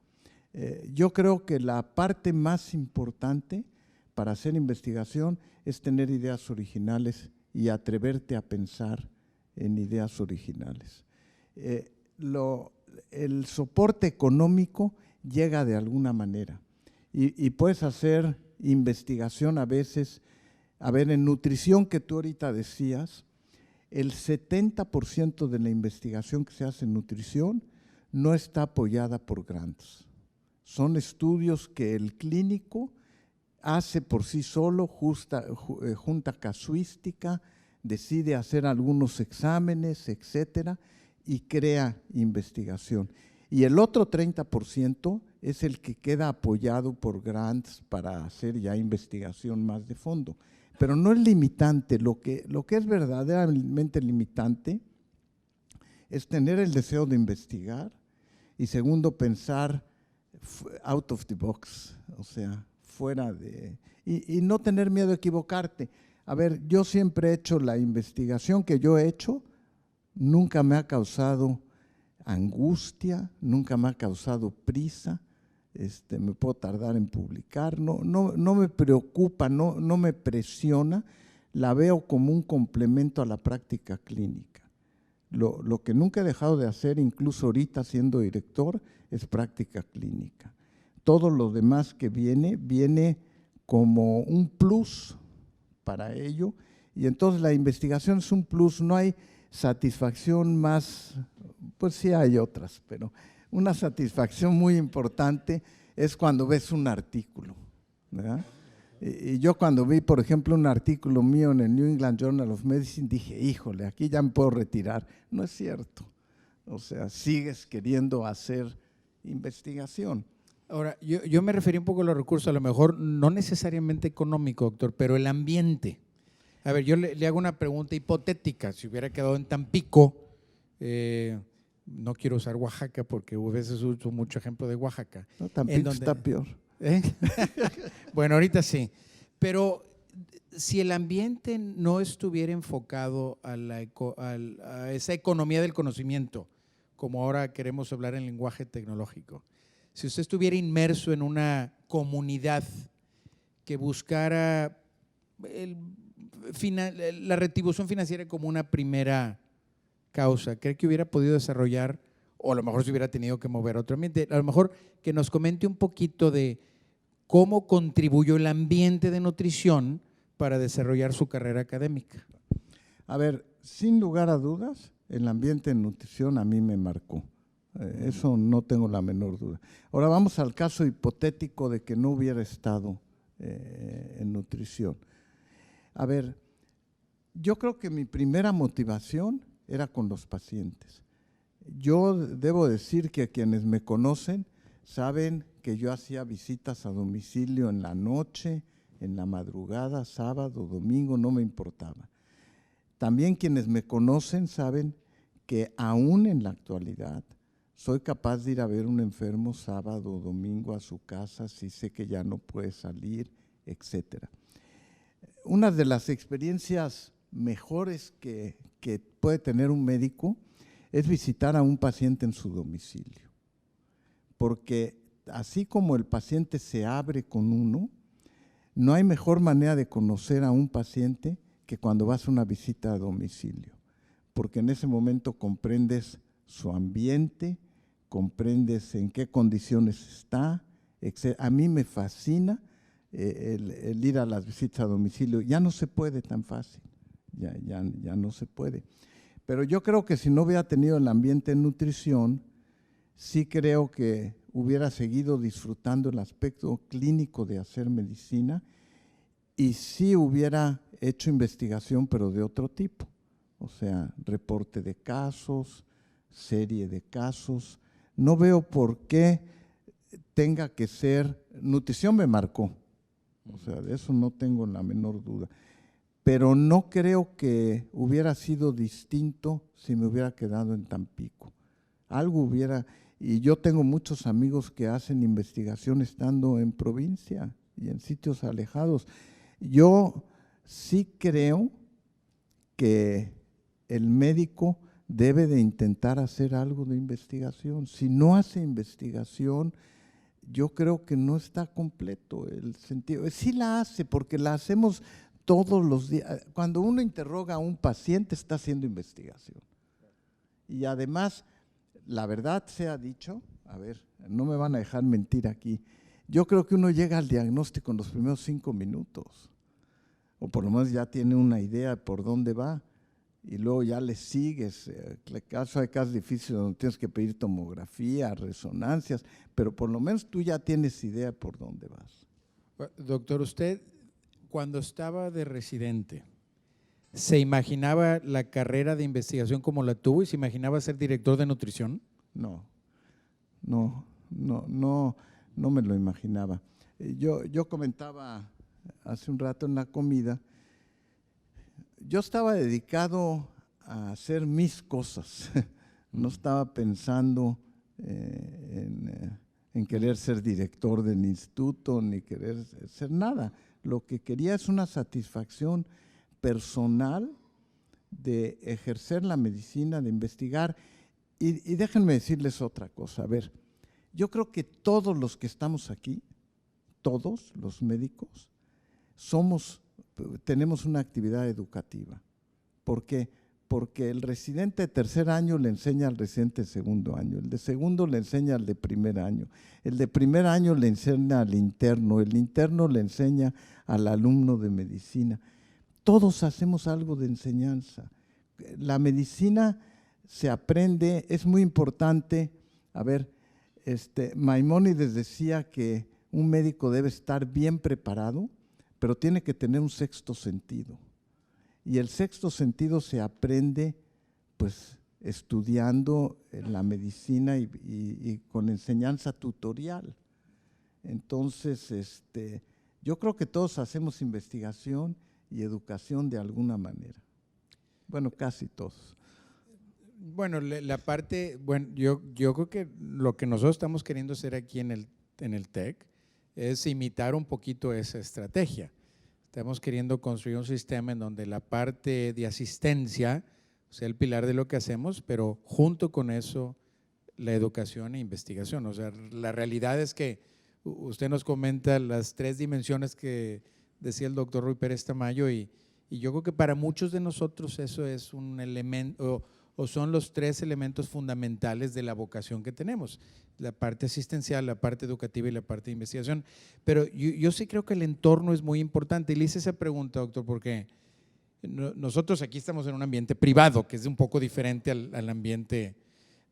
Yo creo que la parte más importante para hacer investigación es tener ideas originales y atreverte a pensar en ideas originales. El soporte económico llega de alguna manera y puedes hacer investigación a veces. A ver, en nutrición, que tú ahorita decías, el 70% de la investigación que se hace en nutrición no está apoyada por grants. Son estudios que el clínico hace por sí solo, junta casuística, decide hacer algunos exámenes, etcétera, y crea investigación. Y el otro 30% es el que queda apoyado por grants para hacer ya investigación más de fondo. Pero no es limitante. Lo que es verdaderamente limitante es tener el deseo de investigar y segundo, pensar out of the box, o sea, fuera de… Y no tener miedo a equivocarte. A ver, yo siempre he hecho la investigación que yo he hecho, nunca me ha causado angustia, nunca me ha causado prisa. Me puedo tardar en publicar, no me preocupa, no me presiona, la veo como un complemento a la práctica clínica. Lo que nunca he dejado de hacer, incluso ahorita siendo director, es práctica clínica. Todo lo demás que viene como un plus para ello, y entonces la investigación es un plus, no hay satisfacción más, pues sí hay otras, pero… Una satisfacción muy importante es cuando ves un artículo, ¿verdad? Y yo cuando vi, por ejemplo, un artículo mío en el New England Journal of Medicine, dije, híjole, aquí ya me puedo retirar. No es cierto. O sea, sigues queriendo hacer investigación. Ahora, yo me referí un poco a los recursos, a lo mejor no necesariamente económico, doctor, pero el ambiente. A ver, yo le hago una pregunta hipotética. Si hubiera quedado en Tampico, no quiero usar Oaxaca porque a veces uso mucho ejemplo de Oaxaca. No, Tampico está peor. Bueno, ahorita sí. Pero si el ambiente no estuviera enfocado a esa economía del conocimiento, como ahora queremos hablar en lenguaje tecnológico, si usted estuviera inmerso en una comunidad que buscara la retribución financiera como una primera causa, ¿cree que hubiera podido desarrollar, o a lo mejor se hubiera tenido que mover a otro ambiente? A lo mejor que nos comente un poquito de cómo contribuyó el ambiente de nutrición para desarrollar su carrera académica. A ver, sin lugar a dudas, el ambiente en nutrición a mí me marcó. Eso no tengo la menor duda. Ahora vamos al caso hipotético de que no hubiera estado en nutrición. A ver, yo creo que mi primera motivación era con los pacientes. Yo debo decir que quienes me conocen saben que yo hacía visitas a domicilio en la noche, en la madrugada, sábado, domingo, no me importaba. También quienes me conocen saben que aún en la actualidad soy capaz de ir a ver un enfermo sábado o domingo a su casa si sé que ya no puede salir, etc. Una de las experiencias mejores que puede tener un médico es visitar a un paciente en su domicilio, porque así como el paciente se abre con uno, no hay mejor manera de conocer a un paciente que cuando vas a una visita a domicilio, porque en ese momento comprendes su ambiente, comprendes en qué condiciones está, etc. A mí me fascina el ir a las visitas a domicilio. Ya no se puede tan fácil, ya no se puede. Pero yo creo que si no hubiera tenido el ambiente en nutrición, sí creo que hubiera seguido disfrutando el aspecto clínico de hacer medicina y sí hubiera hecho investigación, pero de otro tipo. O sea, reporte de casos, serie de casos. No veo por qué tenga que ser… Nutrición me marcó, o sea, de eso no tengo la menor duda. Pero no creo que hubiera sido distinto si me hubiera quedado en Tampico. Algo hubiera… Y yo tengo muchos amigos que hacen investigación estando en provincia y en sitios alejados. Yo sí creo que el médico debe de intentar hacer algo de investigación. Si no hace investigación, yo creo que no está completo el sentido. Sí la hace, porque la hacemos todos los días. Cuando uno interroga a un paciente, está haciendo investigación. Y además, la verdad sea dicho, a ver, no me van a dejar mentir aquí, yo creo que uno llega al diagnóstico en los primeros 5 minutos, o por lo menos ya tiene una idea de por dónde va, y luego ya le sigues. Hay casos difíciles donde tienes que pedir tomografía, resonancias, pero por lo menos tú ya tienes idea de por dónde vas. Doctor, usted cuando estaba de residente, ¿se imaginaba la carrera de investigación como la tuvo y se imaginaba ser director de nutrición? No me lo imaginaba. Yo comentaba hace un rato en la comida, yo estaba dedicado a hacer mis cosas, no estaba pensando en querer ser director del instituto, ni querer ser nada. Lo que quería es una satisfacción personal de ejercer la medicina, de investigar. Y déjenme decirles otra cosa. A ver, yo creo que todos los que estamos aquí, todos los médicos, tenemos una actividad educativa. ¿Por qué? Porque el residente de tercer año le enseña al residente de segundo año, el de segundo le enseña al de primer año, el de primer año le enseña al interno, el interno le enseña al alumno de medicina. Todos hacemos algo de enseñanza. La medicina se aprende, es muy importante. A ver, Maimónides decía que un médico debe estar bien preparado, pero tiene que tener un sexto sentido. Y el sexto sentido se aprende pues estudiando la medicina y con enseñanza tutorial. Entonces, yo creo que todos hacemos investigación y educación de alguna manera. Bueno, casi todos. Bueno, yo creo que lo que nosotros estamos queriendo hacer aquí en el TEC es imitar un poquito esa estrategia. Estamos queriendo construir un sistema en donde la parte de asistencia sea el pilar de lo que hacemos, pero junto con eso la educación e investigación. O sea, la realidad es que usted nos comenta las 3 dimensiones que decía el doctor Ruy Pérez Tamayo y Y yo creo que para muchos de nosotros eso es un elemento, o son los 3 elementos fundamentales de la vocación que tenemos: la parte asistencial, la parte educativa y la parte de investigación. Pero yo sí creo que el entorno es muy importante. Y le hice esa pregunta, doctor, porque nosotros aquí estamos en un ambiente privado, que es un poco diferente al ambiente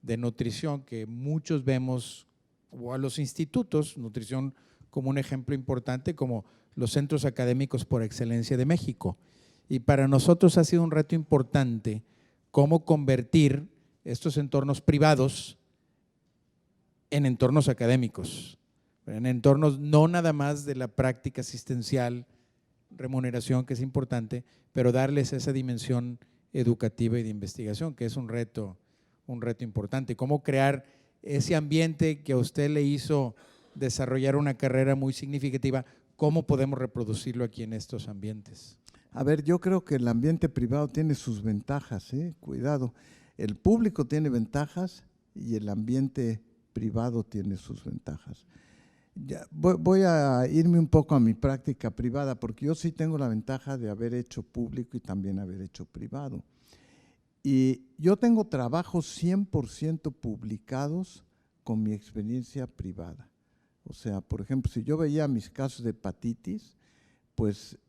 de nutrición, que muchos vemos, o a los institutos, nutrición como un ejemplo importante, como los centros académicos por excelencia de México. Y para nosotros ha sido un reto importante cómo convertir estos entornos privados en entornos académicos, en entornos no nada más de la práctica asistencial, remuneración, que es importante, pero darles esa dimensión educativa y de investigación, que es un reto importante. Cómo crear ese ambiente que a usted le hizo desarrollar una carrera muy significativa, ¿cómo podemos reproducirlo aquí en estos ambientes? A ver, yo creo que el ambiente privado tiene sus ventajas, cuidado. El público tiene ventajas y el ambiente privado tiene sus ventajas. Ya, voy a irme un poco a mi práctica privada, porque yo sí tengo la ventaja de haber hecho público y también haber hecho privado. Y yo tengo trabajos 100% publicados con mi experiencia privada. O sea, por ejemplo, si yo veía mis casos de hepatitis, pues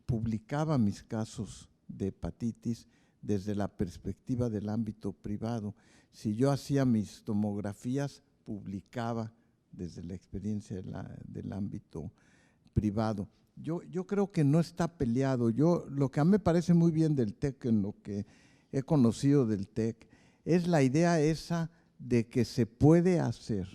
publicaba mis casos de hepatitis desde la perspectiva del ámbito privado. Si yo hacía mis tomografías, publicaba desde la experiencia del ámbito privado. Yo creo que no está peleado. Lo que a mí me parece muy bien del TEC, en lo que he conocido del TEC, es la idea esa de que se puede hacer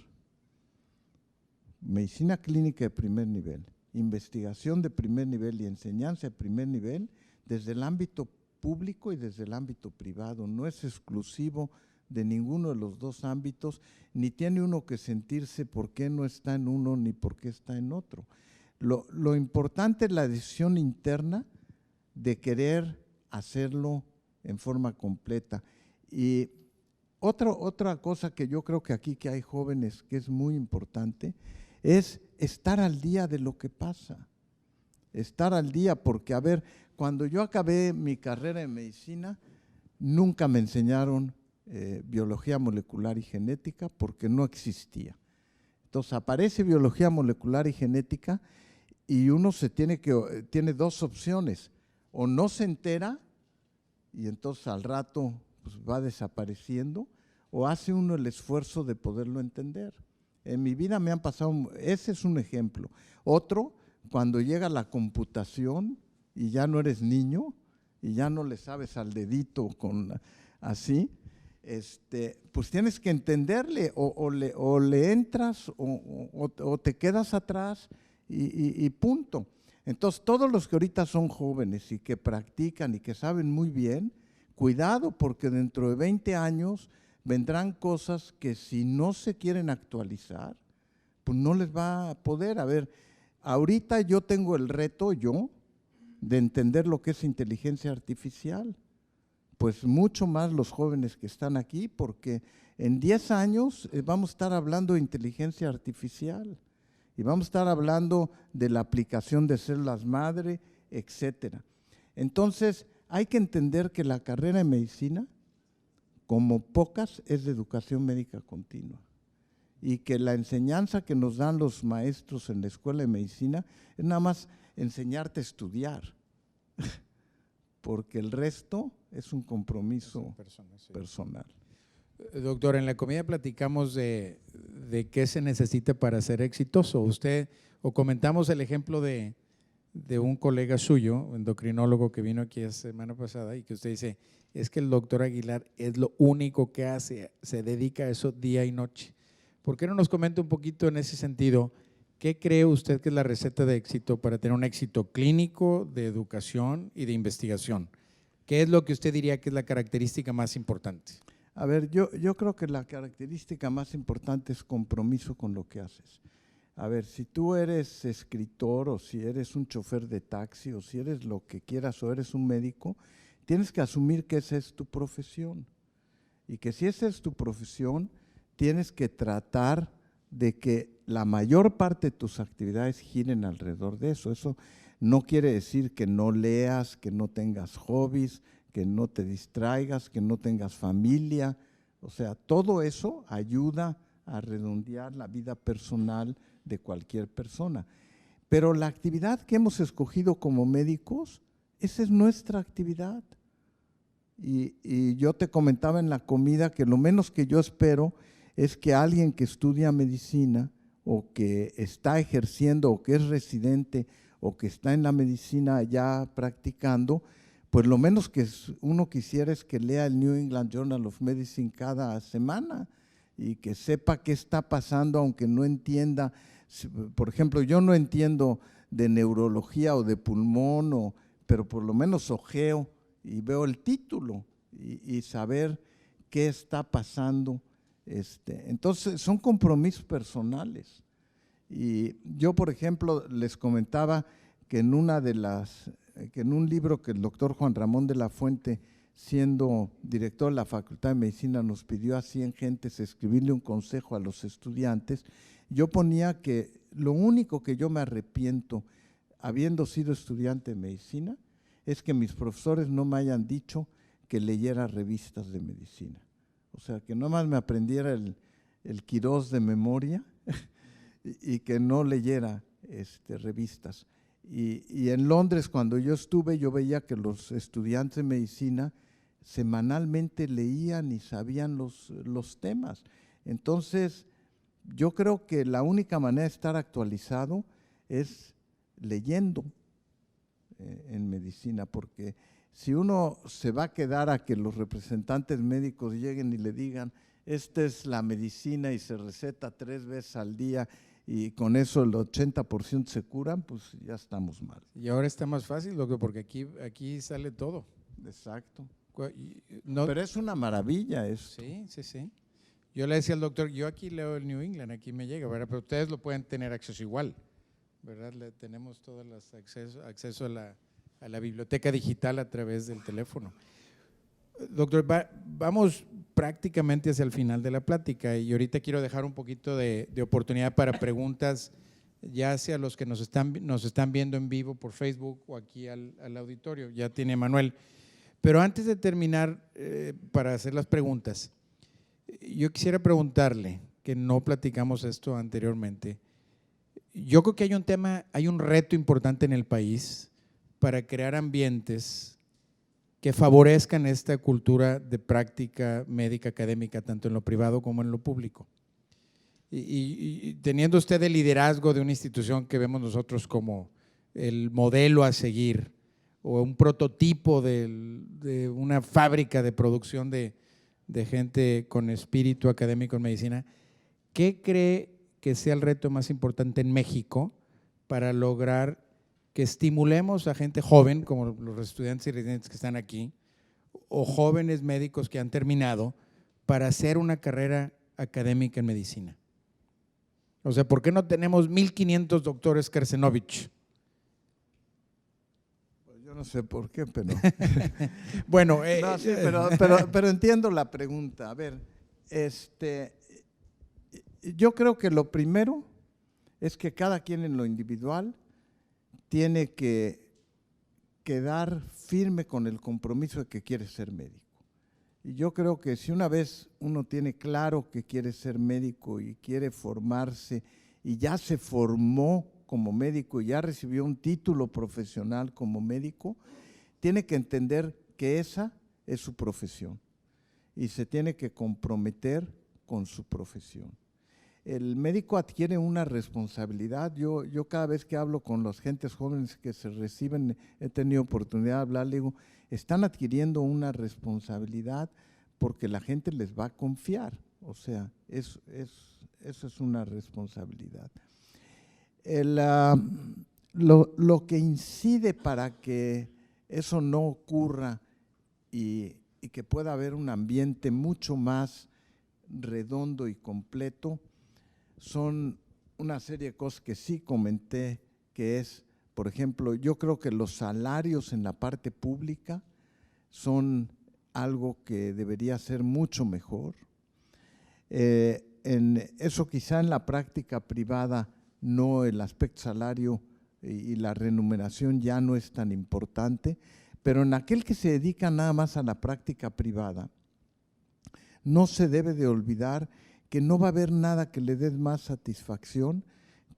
medicina clínica de primer nivel, investigación de primer nivel y enseñanza de primer nivel desde el ámbito público y desde el ámbito privado. No es exclusivo de ninguno de los dos ámbitos, ni tiene uno que sentirse por qué no está en uno ni por qué está en otro. Lo importante es la decisión interna de querer hacerlo en forma completa. Y otra cosa que yo creo que aquí que hay jóvenes que es muy importante es estar al día de lo que pasa. Estar al día, porque a ver, cuando yo acabé mi carrera en medicina, nunca me enseñaron biología molecular y genética porque no existía. Entonces aparece biología molecular y genética y uno tiene dos opciones: o no se entera y entonces al rato pues, va desapareciendo, o hace uno el esfuerzo de poderlo entender. En mi vida me han pasado, ese es un ejemplo. Otro, cuando llega la computación y ya no eres niño y ya no le sabes al dedito así, pues tienes que entenderle, o le entras o te quedas atrás y punto. Entonces, todos los que ahorita son jóvenes y que practican y que saben muy bien, cuidado, porque dentro de 20 años vendrán cosas que si no se quieren actualizar, pues no les va a poder. A ver, ahorita yo tengo el reto de entender lo que es inteligencia artificial. Pues mucho más los jóvenes que están aquí, porque en 10 años vamos a estar hablando de inteligencia artificial y vamos a estar hablando de la aplicación de células madre, etcétera. Entonces, hay que entender que la carrera de medicina, como pocas, es de educación médica continua, y que la enseñanza que nos dan los maestros en la escuela de medicina es nada más enseñarte a estudiar, porque el resto es un compromiso personal. Doctor, en la comida platicamos de qué se necesita para ser exitoso. Usted, o comentamos el ejemplo de un colega suyo, un endocrinólogo que vino aquí la semana pasada, y que usted dice, es que el doctor Aguilar es lo único que hace, se dedica a eso día y noche. ¿Por qué no nos comenta un poquito en ese sentido? ¿Qué cree usted que es la receta de éxito para tener un éxito clínico, de educación y de investigación? ¿Qué es lo que usted diría que es la característica más importante? A ver, yo creo que la característica más importante es compromiso con lo que haces. A ver, si tú eres escritor, o si eres un chofer de taxi, o si eres lo que quieras, o eres un médico, tienes que asumir que esa es tu profesión. Y que si esa es tu profesión, tienes que tratar de que la mayor parte de tus actividades giren alrededor de eso. Eso No quiere decir que no leas, que no tengas hobbies, que no te distraigas, que no tengas familia. O sea, todo eso ayuda a redondear la vida personal de cualquier persona. Pero la actividad que hemos escogido como médicos, esa es nuestra actividad. Y yo te comentaba en la comida que lo menos que yo espero es que alguien que estudia medicina o que está ejerciendo o que es residente o que está en la medicina ya practicando, pues lo menos que uno quisiera es que lea el New England Journal of Medicine cada semana y que sepa qué está pasando, aunque no entienda. Por ejemplo, yo no entiendo de neurología o de pulmón, pero por lo menos ojeo y veo el título y saber qué está pasando. Entonces, son compromisos personales. Y yo, por ejemplo, les comentaba que en un libro que el doctor Juan Ramón de la Fuente, siendo director de la Facultad de Medicina, nos pidió a 100 gentes escribirle un consejo a los estudiantes, yo ponía que lo único que yo me arrepiento, habiendo sido estudiante de medicina, es que mis profesores no me hayan dicho que leyera revistas de medicina. O sea, que nomás me aprendiera el Quirós de memoria y que no leyera revistas. Y en Londres, cuando yo estuve, yo veía que los estudiantes de medicina semanalmente leían y sabían los temas. Entonces, yo creo que la única manera de estar actualizado es leyendo en medicina, porque si uno se va a quedar a que los representantes médicos lleguen y le digan, esta es la medicina y se receta 3 veces al día y con eso el 80% se curan, pues ya estamos mal. Y ahora está más fácil, doctor, porque aquí sale todo. Exacto. No, pero es una maravilla eso. Sí, sí, sí. Yo le decía al doctor, yo aquí leo el New England, aquí me llega, ¿verdad? Pero ustedes lo pueden tener acceso igual, ¿verdad? Tenemos todo el acceso a la biblioteca digital a través del teléfono. Doctor, vamos prácticamente hacia el final de la plática y ahorita quiero dejar un poquito de oportunidad para preguntas, ya sea los que nos están viendo en vivo por Facebook o aquí al auditorio, ya tiene Manuel. Pero antes de terminar, para hacer las preguntas, yo quisiera preguntarle, que no platicamos esto anteriormente, yo creo que hay un reto importante en el país para crear ambientes que favorezcan esta cultura de práctica médica académica, tanto en lo privado como en lo público. Y teniendo usted el liderazgo de una institución que vemos nosotros como el modelo a seguir o un prototipo de una fábrica de producción de gente con espíritu académico en medicina, ¿qué cree que sea el reto más importante en México para lograr que estimulemos a gente joven, como los estudiantes y residentes que están aquí, o jóvenes médicos que han terminado, para hacer una carrera académica en medicina? O sea, ¿por qué no tenemos 1,500 doctores Kersenovich? Pues yo no sé por qué, pero… Bueno, no, sí, pero entiendo la pregunta. A ver, yo creo que lo primero es que cada quien en lo individual tiene que quedar firme con el compromiso de que quiere ser médico. Y yo creo que si una vez uno tiene claro que quiere ser médico y quiere formarse y ya se formó como médico y ya recibió un título profesional como médico, tiene que entender que esa es su profesión y se tiene que comprometer con su profesión. El médico adquiere una responsabilidad. Yo cada vez que hablo con las gentes jóvenes que se reciben, he tenido oportunidad de hablar, le digo, están adquiriendo una responsabilidad porque la gente les va a confiar. O sea, eso es una responsabilidad. Lo que incide para que eso no ocurra y que pueda haber un ambiente mucho más redondo y completo son una serie de cosas que sí comenté, que es, por ejemplo, yo creo que los salarios en la parte pública son algo que debería ser mucho mejor. Eso quizá en la práctica privada no, el aspecto salario y la remuneración ya no es tan importante, pero en aquel que se dedica nada más a la práctica privada, no se debe de olvidar que no va a haber nada que le dé más satisfacción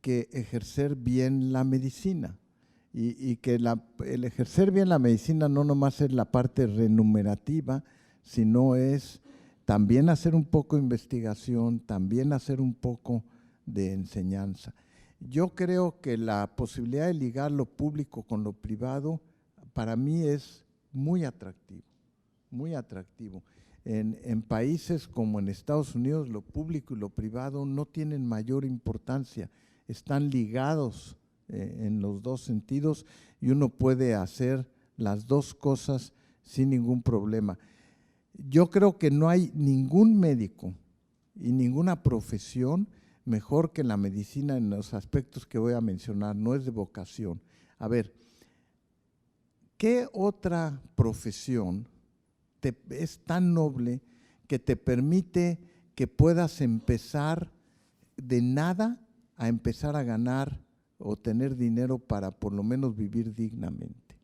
que ejercer bien la medicina. Y que el ejercer bien la medicina no nomás es la parte remunerativa, sino es también hacer un poco de investigación, también hacer un poco de enseñanza. Yo creo que la posibilidad de ligar lo público con lo privado para mí es muy atractivo, muy atractivo. En países como en Estados Unidos, lo público y lo privado no tienen mayor importancia, están ligados en los dos sentidos y uno puede hacer las dos cosas sin ningún problema. Yo creo que no hay ningún médico y ninguna profesión mejor que la medicina en los aspectos que voy a mencionar, no es de vocación. A ver, ¿qué otra profesión es tan noble que te permite que puedas empezar de nada a empezar a ganar o tener dinero para por lo menos vivir dignamente?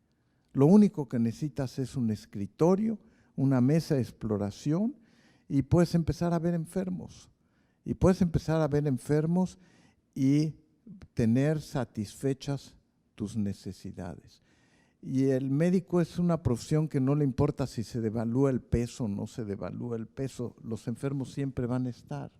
Lo único que necesitas es un escritorio, una mesa de exploración y puedes empezar a ver enfermos. Y puedes empezar a ver enfermos y tener satisfechas tus necesidades. Y el médico es una profesión que no le importa si se devalúa el peso o no se devalúa el peso, los enfermos siempre van a estar.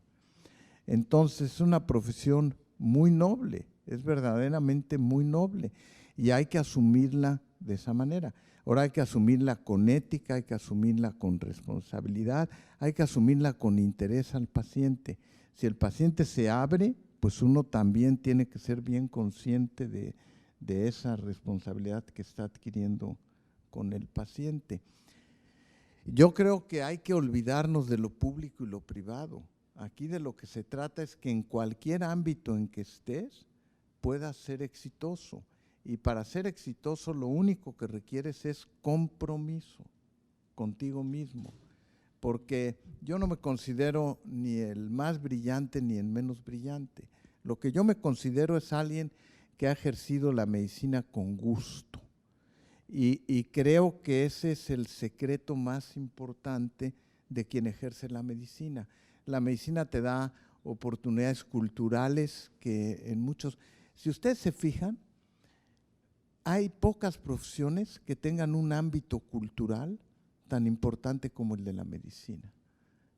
Entonces es una profesión muy noble, es verdaderamente muy noble y hay que asumirla de esa manera. Ahora hay que asumirla con ética, hay que asumirla con responsabilidad, hay que asumirla con interés al paciente. Si el paciente se abre, pues uno también tiene que ser bien consciente de esa responsabilidad que está adquiriendo con el paciente. Yo creo que hay que olvidarnos de lo público y lo privado. Aquí de lo que se trata es que en cualquier ámbito en que estés puedas ser exitoso. Y para ser exitoso lo único que requieres es compromiso contigo mismo. Porque yo no me considero ni el más brillante ni el menos brillante. Lo que yo me considero es alguien que ha ejercido la medicina con gusto. Y creo que ese es el secreto más importante de quien ejerce la medicina. La medicina te da oportunidades culturales que en muchos… Si ustedes se fijan, hay pocas profesiones que tengan un ámbito cultural tan importante como el de la medicina.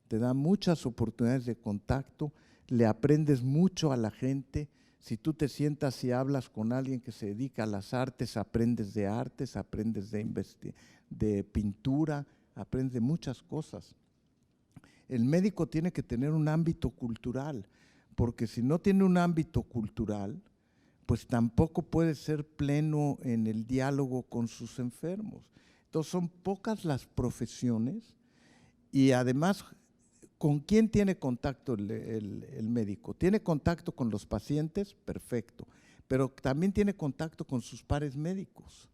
Te da muchas oportunidades de contacto, le aprendes mucho a la gente. Si tú te sientas y hablas con alguien que se dedica a las artes, aprendes de pintura, aprendes de muchas cosas. El médico tiene que tener un ámbito cultural, porque si no tiene un ámbito cultural, pues tampoco puede ser pleno en el diálogo con sus enfermos. Entonces son pocas las profesiones y además, ¿con quién tiene contacto el médico? ¿Tiene contacto con los pacientes? Perfecto, pero también tiene contacto con sus pares médicos.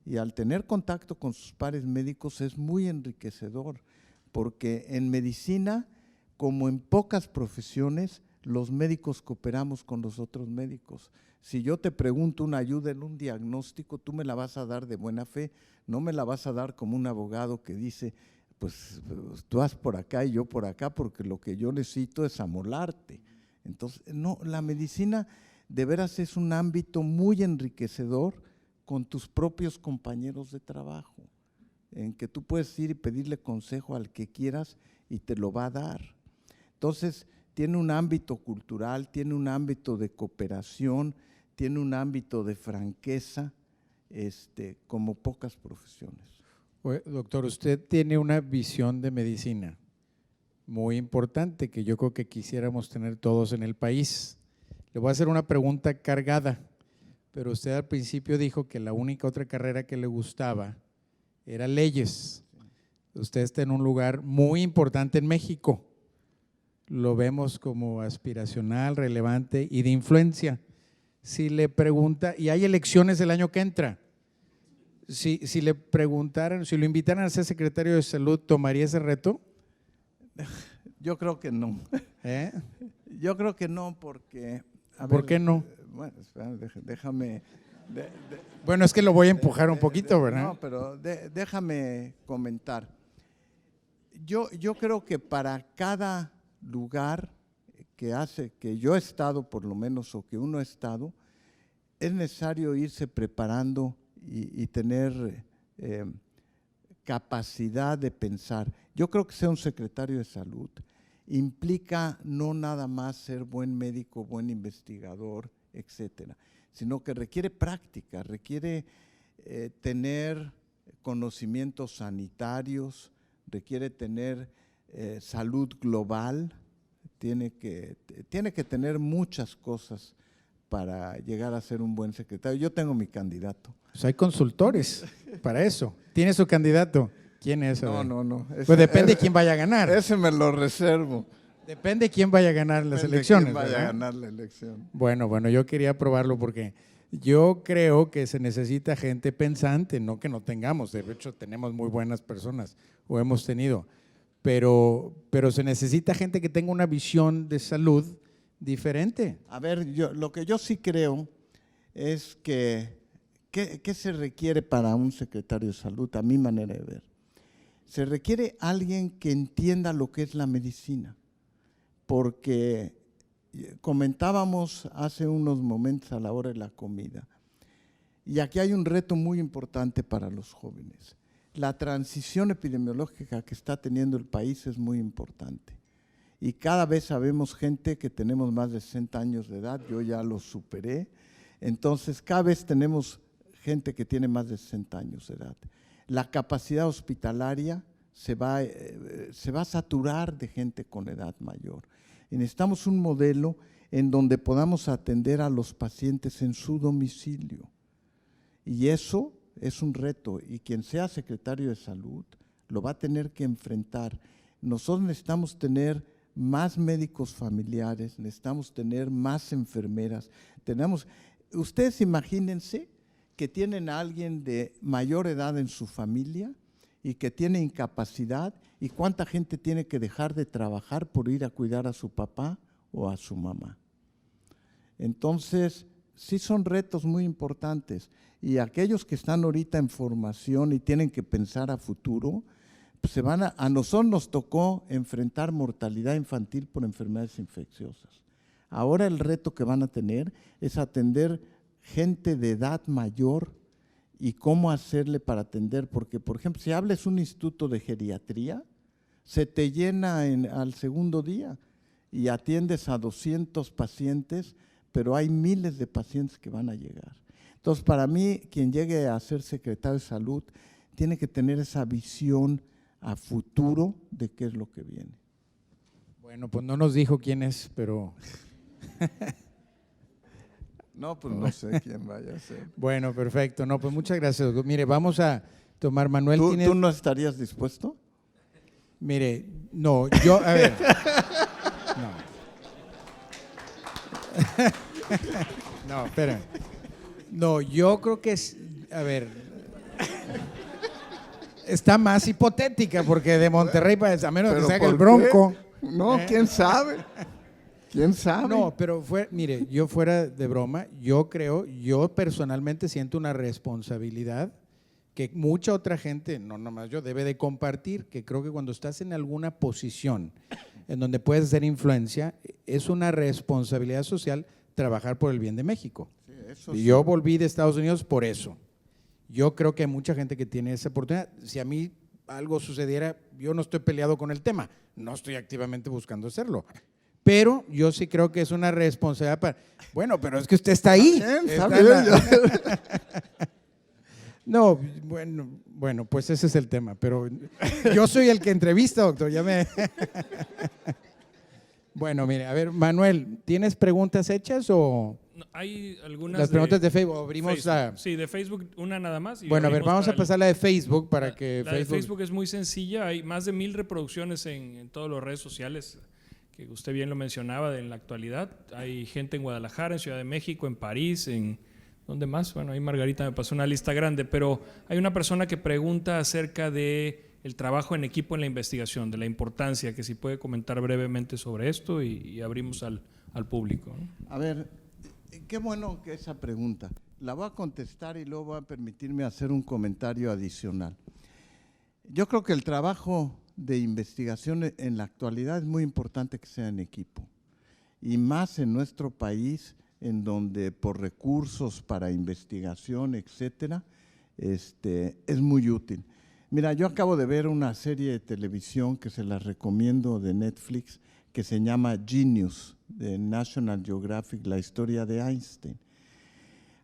Y al tener contacto con sus pares médicos es muy enriquecedor, porque en medicina, como en pocas profesiones, los médicos cooperamos con los otros médicos. Si yo te pregunto una ayuda en un diagnóstico, tú me la vas a dar de buena fe, no me la vas a dar como un abogado que dice, pues tú vas por acá y yo por acá, porque lo que yo necesito es amolarte. Entonces, no, la medicina de veras es un ámbito muy enriquecedor con tus propios compañeros de trabajo, en que tú puedes ir y pedirle consejo al que quieras y te lo va a dar. Entonces, tiene un ámbito cultural, tiene un ámbito de cooperación, tiene un ámbito de franqueza, como pocas profesiones. Oye, doctor, usted tiene una visión de medicina muy importante que yo creo que quisiéramos tener todos en el país. Le voy a hacer una pregunta cargada, pero usted al principio dijo que la única otra carrera que le gustaba era leyes. Usted está en un lugar muy importante en México. Lo vemos como aspiracional, relevante y de influencia. Si le pregunta, y hay elecciones el año que entra, si le preguntaran, si lo invitaran a ser secretario de salud, ¿tomaría ese reto? Yo creo que no. Yo creo que no porque… ¿Por qué no? Bueno, espera, déjame Bueno, es que lo voy a empujar un poquito, ¿verdad? No, pero déjame comentar. Yo creo que para cada lugar que yo he estado, por lo menos, o que uno ha estado, es necesario irse preparando y tener capacidad de pensar. Yo creo que ser un secretario de salud implica no nada más ser buen médico, buen investigador, etcétera, sino que requiere práctica, requiere tener conocimientos sanitarios, requiere tener salud global, tiene que tener muchas cosas para llegar a ser un buen secretario. Yo tengo mi candidato. Pues hay consultores para eso. ¿Tiene su candidato? ¿Quién es? No. Pues depende de quién vaya a ganar. Ese me lo reservo. Depende de quién vaya a ganar las Depende de elecciones. quién vaya ¿verdad? a ganar la elección. Bueno, yo quería probarlo porque yo creo que se necesita gente pensante, no que no tengamos, de hecho tenemos muy buenas personas, o hemos tenido, pero se necesita gente que tenga una visión de salud diferente. A ver, lo que yo sí creo es ¿qué se requiere para un secretario de salud, a mi manera de ver? Se requiere alguien que entienda lo que es la medicina, porque comentábamos hace unos momentos a la hora de la comida, y aquí hay un reto muy importante para los jóvenes. La transición epidemiológica que está teniendo el país es muy importante, y cada vez sabemos gente que tenemos más de 60 años de edad, yo ya lo superé, entonces cada vez tenemos gente que tiene más de 60 años de edad. La capacidad hospitalaria se va a saturar de gente con edad mayor. Y necesitamos un modelo en donde podamos atender a los pacientes en su domicilio. Y eso es un reto, y quien sea secretario de salud lo va a tener que enfrentar. Nosotros necesitamos tener más médicos familiares, necesitamos tener más enfermeras. Ustedes imagínense que tienen a alguien de mayor edad en su familia y que tiene incapacidad, y cuánta gente tiene que dejar de trabajar por ir a cuidar a su papá o a su mamá. Entonces, sí son retos muy importantes, y aquellos que están ahorita en formación y tienen que pensar a futuro, pues a nosotros nos tocó enfrentar mortalidad infantil por enfermedades infecciosas. Ahora el reto que van a tener es atender gente de edad mayor y cómo hacerle para atender, porque por ejemplo, si hables un instituto de geriatría, se te llena al segundo día y atiendes a 200 pacientes, pero hay miles de pacientes que van a llegar. Entonces, para mí, quien llegue a ser secretario de salud tiene que tener esa visión a futuro de qué es lo que viene. Bueno, pues no nos dijo quién es, pero… No, pues no sé quién vaya a ser. Bueno, perfecto. No, pues muchas gracias, doctor. Mire, vamos a tomar, Manuel. ¿Tú no estarías dispuesto? Mire, no, yo, a ver. No, espérame. No, yo creo que es, a ver, está más hipotética, porque de Monterrey, a menos que se haga el Bronco. No, ¿quién sabe? ¿Quién sabe? No, pero mire, yo fuera de broma, yo personalmente siento una responsabilidad que mucha otra gente, no nomás yo, debe de compartir, que creo que cuando estás en alguna posición en donde puedes hacer influencia, es una responsabilidad social trabajar por el bien de México. Sí, eso Y sí. yo volví de Estados Unidos por eso. Yo creo que hay mucha gente que tiene esa oportunidad. Si a mí algo sucediera, yo no estoy peleado con el tema, no estoy activamente buscando hacerlo. Pero yo sí creo que es una responsabilidad para… Bueno, pero es que usted está ahí. Está Está bien, en No, bueno, pues ese es el tema. Pero yo soy el que entrevista, doctor. Bueno, mire, a ver, Manuel, ¿tienes preguntas hechas o… No, hay algunas Las preguntas de Facebook, abrimos Facebook. a… Sí, de Facebook una nada más. Bueno, a ver, vamos a pasar la de Facebook para La que de Facebook es muy sencilla, hay más de 1000 reproducciones en todas las redes sociales, que usted bien lo mencionaba en la actualidad. Hay gente en Guadalajara, en Ciudad de México, en París, ¿dónde más? Bueno, ahí Margarita me pasó una lista grande, pero hay una persona que pregunta acerca de el trabajo en equipo en la investigación, de la importancia, que si puede comentar brevemente sobre esto y abrimos al público, ¿no? A ver, qué bueno que esa pregunta. la voy a contestar y luego voy a permitirme hacer un comentario adicional. Yo creo que el trabajo de investigación en la actualidad es muy importante que sea en equipo, y más en nuestro país, en donde por recursos para investigación, etcétera, es muy útil. Mira, yo acabo de ver una serie de televisión que se la recomiendo de Netflix, que se llama Genius, de National Geographic, la historia de Einstein.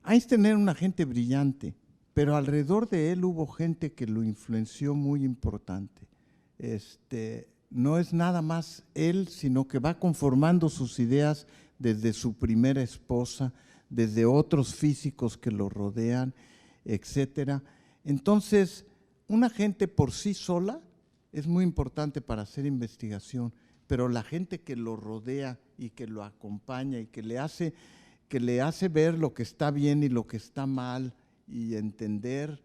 Einstein era una gente brillante, pero alrededor de él hubo gente que lo influenció muy importante. No es nada más él, sino que va conformando sus ideas desde su primera esposa, desde otros físicos que lo rodean, etcétera. Entonces, una gente por sí sola es muy importante para hacer investigación, pero la gente que lo rodea y que lo acompaña y que le hace ver lo que está bien y lo que está mal y entender,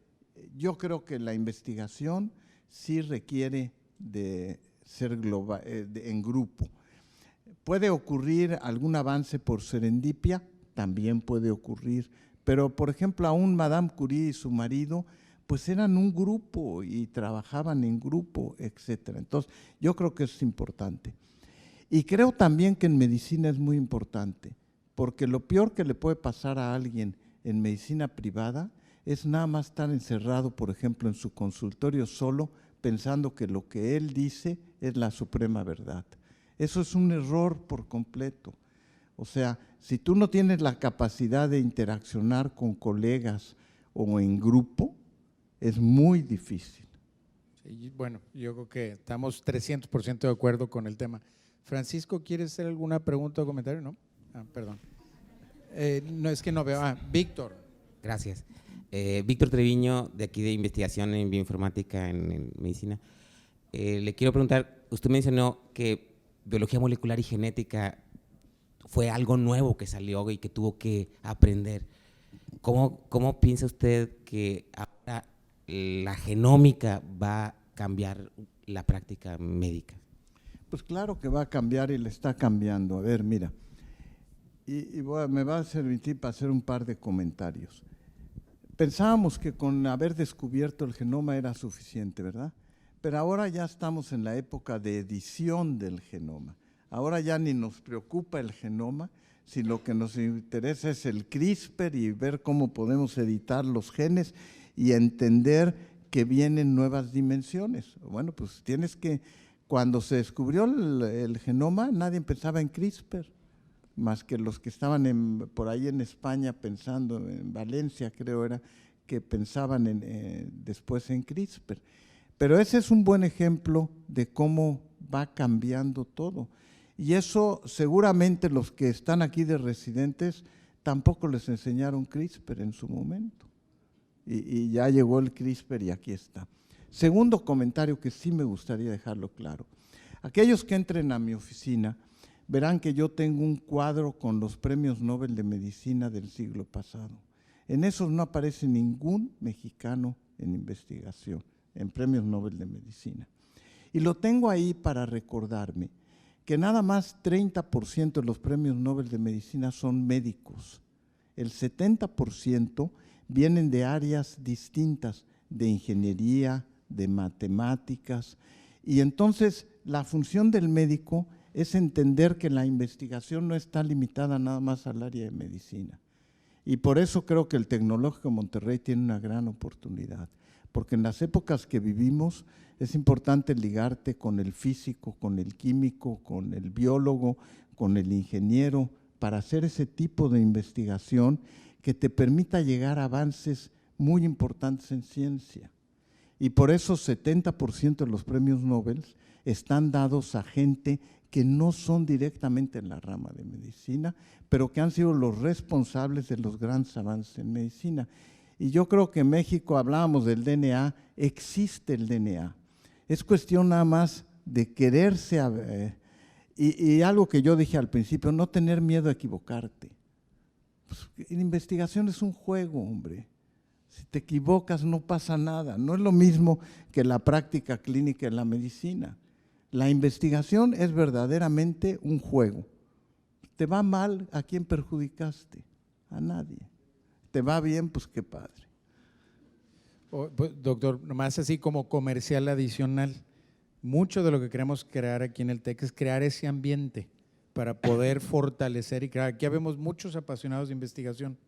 yo creo que la investigación sí requiere de ser global, en grupo. ¿Puede ocurrir algún avance por serendipia? También puede ocurrir, pero por ejemplo aún Madame Curie y su marido pues eran un grupo y trabajaban en grupo, etcétera. Entonces yo creo que eso es importante. Y creo también que en medicina es muy importante, porque lo peor que le puede pasar a alguien en medicina privada es nada más estar encerrado, por ejemplo, en su consultorio solo, pensando que lo que él dice es la suprema verdad. Eso es un error por completo. O sea, si tú no tienes la capacidad de interaccionar con colegas o en grupo, es muy difícil. Sí, bueno, yo creo que estamos 300% de acuerdo con el tema. Francisco, ¿quieres hacer alguna pregunta o comentario? No, perdón. No, es que no veo. Víctor. Gracias. Víctor Treviño, de aquí de investigación en bioinformática en medicina. Le quiero preguntar, usted mencionó que biología molecular y genética fue algo nuevo que salió y que tuvo que aprender. ¿Cómo piensa usted que ahora la genómica va a cambiar la práctica médica? Pues claro que va a cambiar y le está cambiando. A ver, mira, me va a permitir para hacer un par de comentarios. Pensábamos que con haber descubierto el genoma era suficiente, ¿verdad? Pero ahora ya estamos en la época de edición del genoma. Ahora ya ni nos preocupa el genoma, si lo que nos interesa es el CRISPR y ver cómo podemos editar los genes y entender que vienen nuevas dimensiones. Bueno, pues cuando se descubrió el genoma, nadie pensaba en CRISPR, más que los que estaban por ahí en España pensando, en Valencia creo era, que pensaban después en CRISPR. Pero ese es un buen ejemplo de cómo va cambiando todo. Y eso seguramente los que están aquí de residentes tampoco les enseñaron CRISPR en su momento. Y ya llegó el CRISPR y aquí está. Segundo comentario que sí me gustaría dejarlo claro. Aquellos que entren a mi oficina verán que yo tengo un cuadro con los premios Nobel de Medicina del siglo pasado. En esos no aparece ningún mexicano en investigación, en premios Nobel de Medicina. Y lo tengo ahí para recordarme que nada más 30% de los premios Nobel de Medicina son médicos. El 70% vienen de áreas distintas, de ingeniería, de matemáticas. Y entonces la función del médico es entender que la investigación no está limitada nada más al área de medicina. Y por eso creo que el Tecnológico de Monterrey tiene una gran oportunidad, porque en las épocas que vivimos es importante ligarte con el físico, con el químico, con el biólogo, con el ingeniero, para hacer ese tipo de investigación que te permita llegar a avances muy importantes en ciencia. Y por eso 70% de los premios Nobel están dados a gente que no son directamente en la rama de medicina, pero que han sido los responsables de los grandes avances en medicina. Y yo creo que en México, hablábamos del DNA, existe el DNA. Es cuestión nada más de quererse, y algo que yo dije al principio, no tener miedo a equivocarte. Pues, la investigación es un juego, hombre. Si te equivocas no pasa nada. No es lo mismo que la práctica clínica en la medicina. La investigación es verdaderamente un juego. Te va mal, ¿a quién perjudicaste? A nadie. te va bien, pues qué padre. Pues, doctor, nomás así como comercial adicional, mucho de lo que queremos crear aquí en el TEC es crear ese ambiente para poder fortalecer y crear. Aquí vemos muchos apasionados de investigación.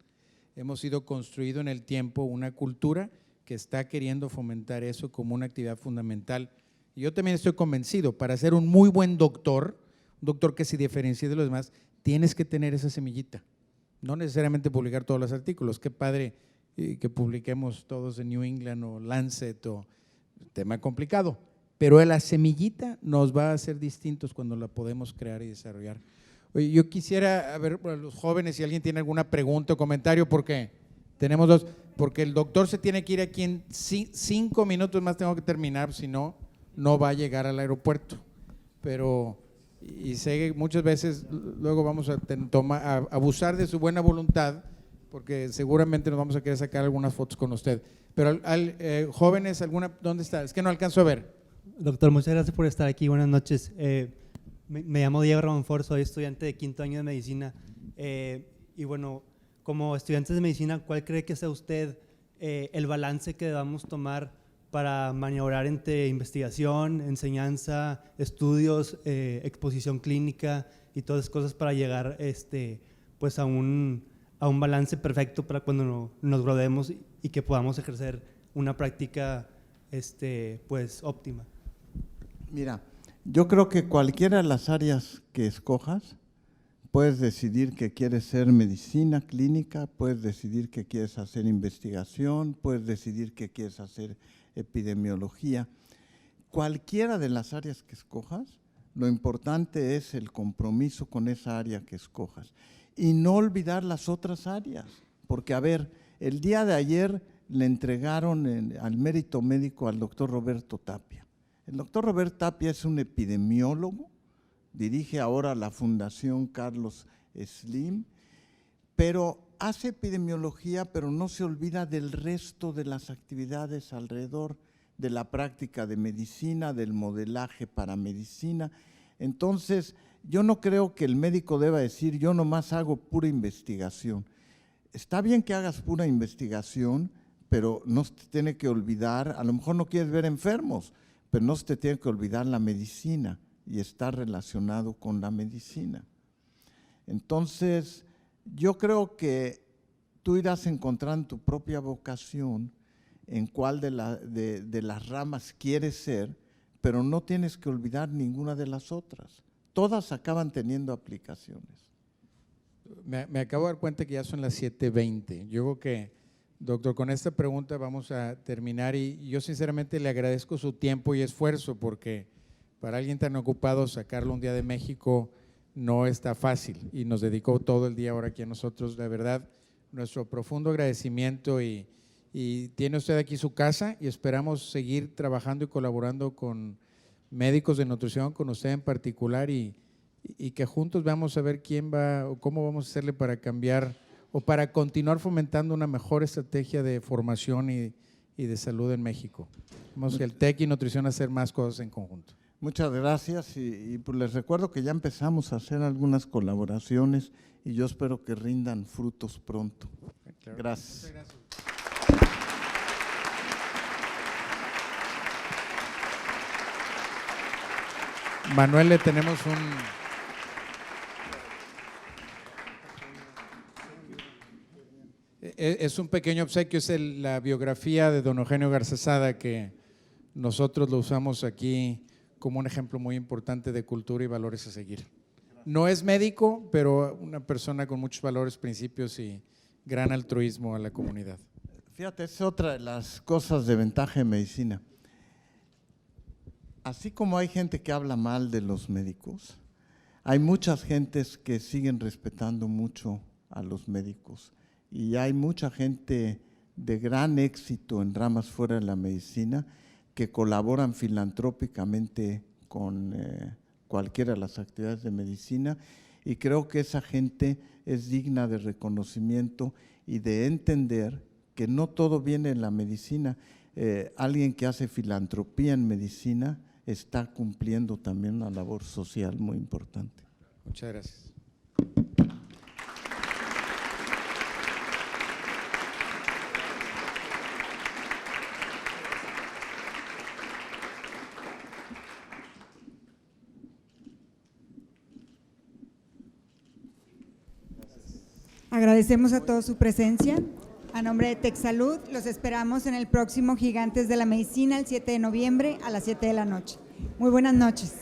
Hemos ido construido en el tiempo una cultura que está queriendo fomentar eso como una actividad fundamental. Y yo también estoy convencido, para ser un muy buen doctor, un doctor que se diferencie de los demás, tienes que tener esa semillita. No necesariamente publicar todos los artículos. Qué padre que publiquemos todos en New England o Lancet o tema complicado. Pero la semillita nos va a hacer distintos cuando la podemos crear y desarrollar. Oye, yo quisiera, a ver, a los jóvenes, si alguien tiene alguna pregunta o comentario, porque tenemos dos, porque el doctor se tiene que ir aquí en 5 minutos más, tengo que terminar, si no, no va a llegar al aeropuerto. Pero, y sé que muchas veces luego vamos a abusar de su buena voluntad, porque seguramente nos vamos a querer sacar algunas fotos con usted. Pero jóvenes, ¿dónde está? Es que no alcanzo a ver. Doctor, muchas gracias por estar aquí. Buenas noches. Me llamo Diego Ramonfort, soy estudiante de 5º año de medicina. Y bueno, como estudiantes de medicina, ¿cuál cree que sea usted el balance que debamos tomar para maniobrar entre investigación, enseñanza, estudios, exposición clínica y todas esas cosas para llegar pues a un balance perfecto para cuando nos graduemos y que podamos ejercer una práctica pues óptima? Mira, yo creo que cualquiera de las áreas que escojas, puedes decidir que quieres ser medicina clínica, puedes decidir que quieres hacer investigación, puedes decidir que quieres hacer epidemiología. Cualquiera de las áreas que escojas, lo importante es el compromiso con esa área que escojas y no olvidar las otras áreas, porque a ver, el día de ayer le entregaron al mérito médico al doctor Roberto Tapia. El doctor Roberto Tapia es un epidemiólogo, dirige ahora la Fundación Carlos Slim, pero hace epidemiología, pero no se olvida del resto de las actividades alrededor de la práctica de medicina, del modelaje para medicina. Entonces, yo no creo que el médico deba decir, yo nomás hago pura investigación. Está bien que hagas pura investigación, pero no se te tiene que olvidar, a lo mejor no quieres ver enfermos, pero no se te tiene que olvidar la medicina y estar relacionado con la medicina. Entonces, yo creo que tú irás encontrando tu propia vocación en cuál de las ramas quieres ser, pero no tienes que olvidar ninguna de las otras. Todas acaban teniendo aplicaciones. Me acabo de dar cuenta que ya son las 7:20. Yo creo que, doctor, con esta pregunta vamos a terminar y yo sinceramente le agradezco su tiempo y esfuerzo porque para alguien tan ocupado sacarlo un día de México no está fácil y nos dedicó todo el día ahora aquí a nosotros. La verdad, nuestro profundo agradecimiento y tiene usted aquí su casa y esperamos seguir trabajando y colaborando con médicos de nutrición, con usted en particular y que juntos vamos a ver quién va o cómo vamos a hacerle para cambiar o para continuar fomentando una mejor estrategia de formación y de salud en México. Vamos que el TEC y nutrición a hacer más cosas en conjunto. Muchas gracias y pues les recuerdo que ya empezamos a hacer algunas colaboraciones y yo espero que rindan frutos pronto. Claro. Gracias. Muchas gracias. Manuel, le tenemos es un pequeño obsequio, es la biografía de don Eugenio Garzazada que nosotros lo usamos aquí como un ejemplo muy importante de cultura y valores a seguir. No es médico, pero una persona con muchos valores, principios y gran altruismo a la comunidad. Fíjate, es otra de las cosas de ventaja en medicina. Así como hay gente que habla mal de los médicos, hay muchas gentes que siguen respetando mucho a los médicos y hay mucha gente de gran éxito en ramas fuera de la medicina que colaboran filantrópicamente con cualquiera de las actividades de medicina y creo que esa gente es digna de reconocimiento y de entender que no todo viene en la medicina. Alguien que hace filantropía en medicina está cumpliendo también una labor social muy importante. Muchas gracias. Agradecemos a todos su presencia. A nombre de TechSalud, los esperamos en el próximo Gigantes de la Medicina el 7 de noviembre a las 7 de la noche. Muy buenas noches.